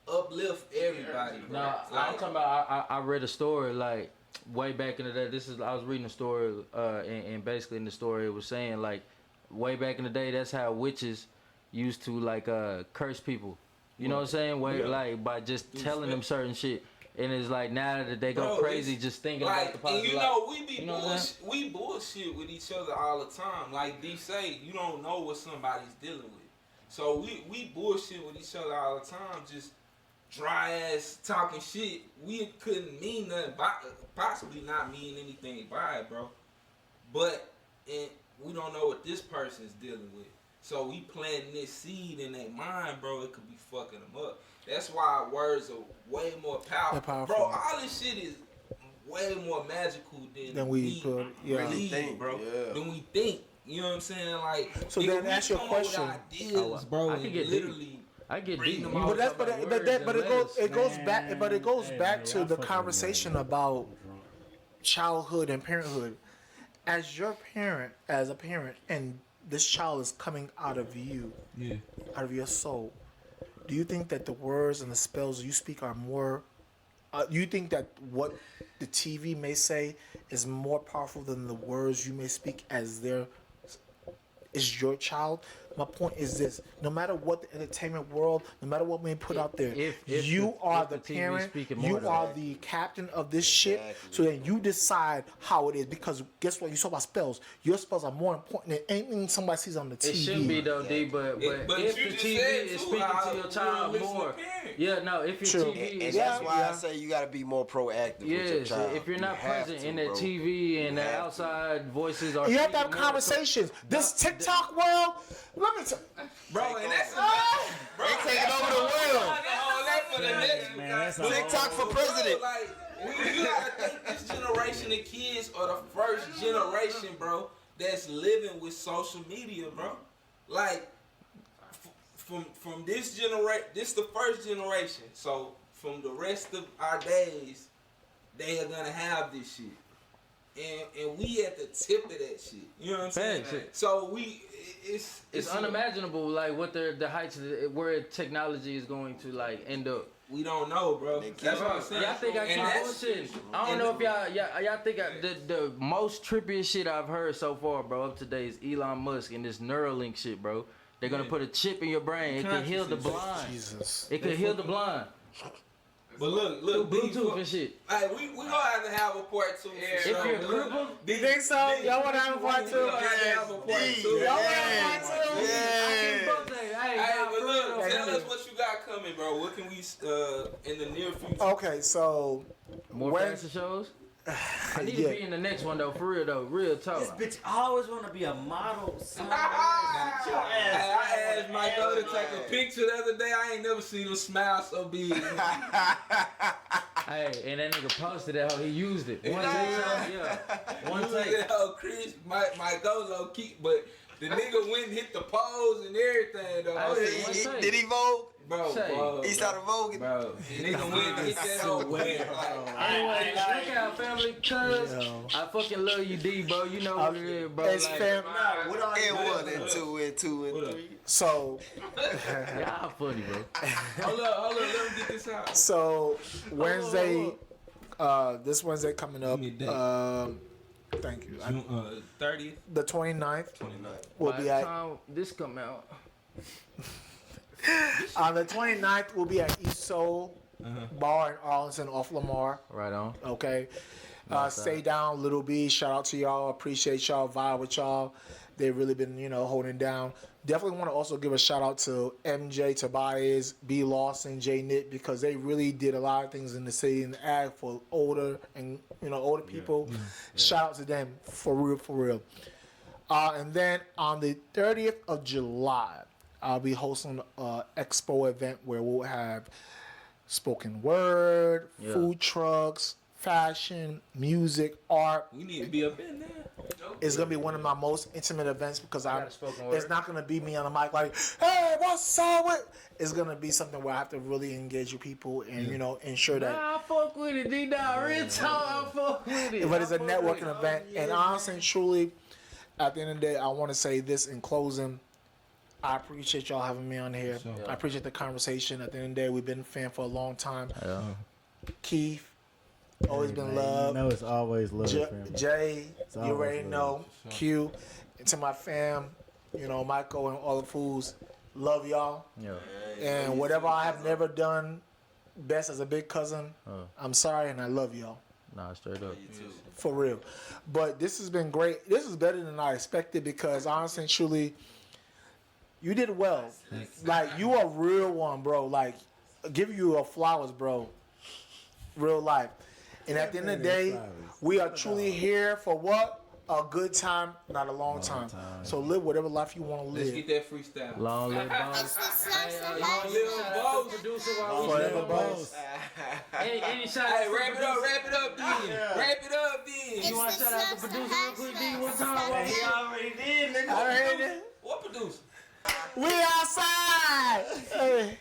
uplift everybody. No, I'm talking about, I read a story, like, way back in the day, I was reading a story, and basically in the story it was saying like, way back in the day, that's how witches used to like curse people. You know what I'm saying? Like by just telling them certain shit. And it's like now that they go crazy just thinking about the possibility. And you know, we bullshit with each other all the time. Like D say, you don't know what somebody's dealing with. So we bullshit with each other all the time, just dry ass talking shit. We couldn't mean nothing by possibly not mean anything by it, bro. But we don't know what this person's dealing with. So we planting this seed in their mind, bro. It could be fucking them up. That's why words are way more powerful. Bro, all this shit is way more magical than we really think, bro. Than we think. You know what I'm saying? Like, so then ask your question. Ideas, bro. I can get literally. I get deep. It goes back to the conversation about childhood and parenthood. As a parent, and this child is coming out of you, out of your soul. Do you think that the words and the spells you speak are more? You think that what the TV may say is more powerful than the words you may speak as is your child? My point is this: no matter what the entertainment world, no matter what may put out there, you are the parent, you are the captain of this shit. So then you decide how it is. Because guess what? You talk about spells. Your spells are more important than anything somebody sees on the TV. It shouldn't be though, D. But if the TV is speaking to your child more, if your TV, and that's why I say you got to be more proactive with your child. If you're not present in the TV and the outside voices are, you have to have conversations. This TikTok world. Let me tell you. Bro, and that's they taking over the world. TikTok for president. Like, you gotta think this generation of kids are the first generation, bro, that's living with social media, bro. Like, from this generation, this the first generation. So from the rest of our days, they are gonna have this shit. And we at the tip of that shit. You know what I'm saying? So it's unimaginable, like what the heights of where technology is going to like end up. We don't know, bro. That's what I'm saying. Y'all think I keep bullshitting? I don't know if y'all think the most trippiest shit I've heard so far, bro, up to date is Elon Musk and this Neuralink shit, bro. They're gonna put a chip in your brain. It can heal the blind. Jesus. It can heal the blind. But look, Bluetooth and shit. Hey, we gonna have to have a part 2. If you're crippled, do you think so? Y'all wanna have a part 2? Y'all wanna have a part 2? Hey, but look, tell us what you got coming, bro. What can we in the near future? Okay, so more fashion shows. I need to be in the next one though, for real though, real talk. This bitch always want to be a model. I asked my brother to take a picture the other day. I ain't never seen him smile so big. Hey, and that nigga posted that how he used it. One take, one take. Chris might go low key, but the nigga went and hit the pose and everything though. Did he vote? Bro, he started voting. Bro, nigga went and hit that whole way. Anyway, check out family, cuz I fucking love you, D, bro. You know what it is, bro. It's like, fam. And 1 and 2 and 2 and 3. So y'all funny, bro. Hold up, let me get this out. So Wednesday, this Wednesday coming up. Thank you. 30th, the 29th. Will By be the at. time this come out. On the 29th, we'll be at East Soul Bar in Arlington off Lamar. Right on. Okay. Stay down, Little B. Shout out to y'all. Appreciate y'all. Vibe with y'all. They've really been, holding down. Definitely want to also give a shout out to MJ, Tobias, B. Lawson, J. Knit, because they really did a lot of things in the city and the ag for older and, older people. Yeah. Shout out to them for real. And then on the 30th of July, I'll be hosting an expo event where we'll have spoken word, food trucks, fashion, music, art. We need to be up in there. It's going to be one of my most intimate events because it's not going to be me on the mic like, hey, what's up with? It's going to be something where I have to really engage with people and, ensure that. Nah, I fuck with it, D. Nah, real talk, I fuck with it. But it's a networking event. And honestly and truly, at the end of the day, I want to say this in closing. I appreciate y'all having me on here. Sure. I appreciate the conversation. At the end of the day, we've been a fan for a long time. Keith, Always Hey, been man, love. You know it's always love, family. Jay, It's you always already love. know. Q, and to my fam, Michael and all the fools, love y'all. Yeah. And whatever I have never done best as a big cousin, I'm sorry and I love y'all. Nah, straight up. For real. But this has been great. This is better than I expected because honestly and truly, you did well. Like, you a real one, bro. Like, give you your flowers, bro. Real life. And at the end of the day, we are truly here for what? A good time, not a long time. So live whatever life you want to Let's live. get that freestyle. Long live Hey, boss. little boss. Producer while we Forever still boss. Any shout Hey, out wrap it up then. Wrap it up then. You want to shout out the producer real quick, D? One time while we He already did, nigga. All right, What producer? we outside. Hey.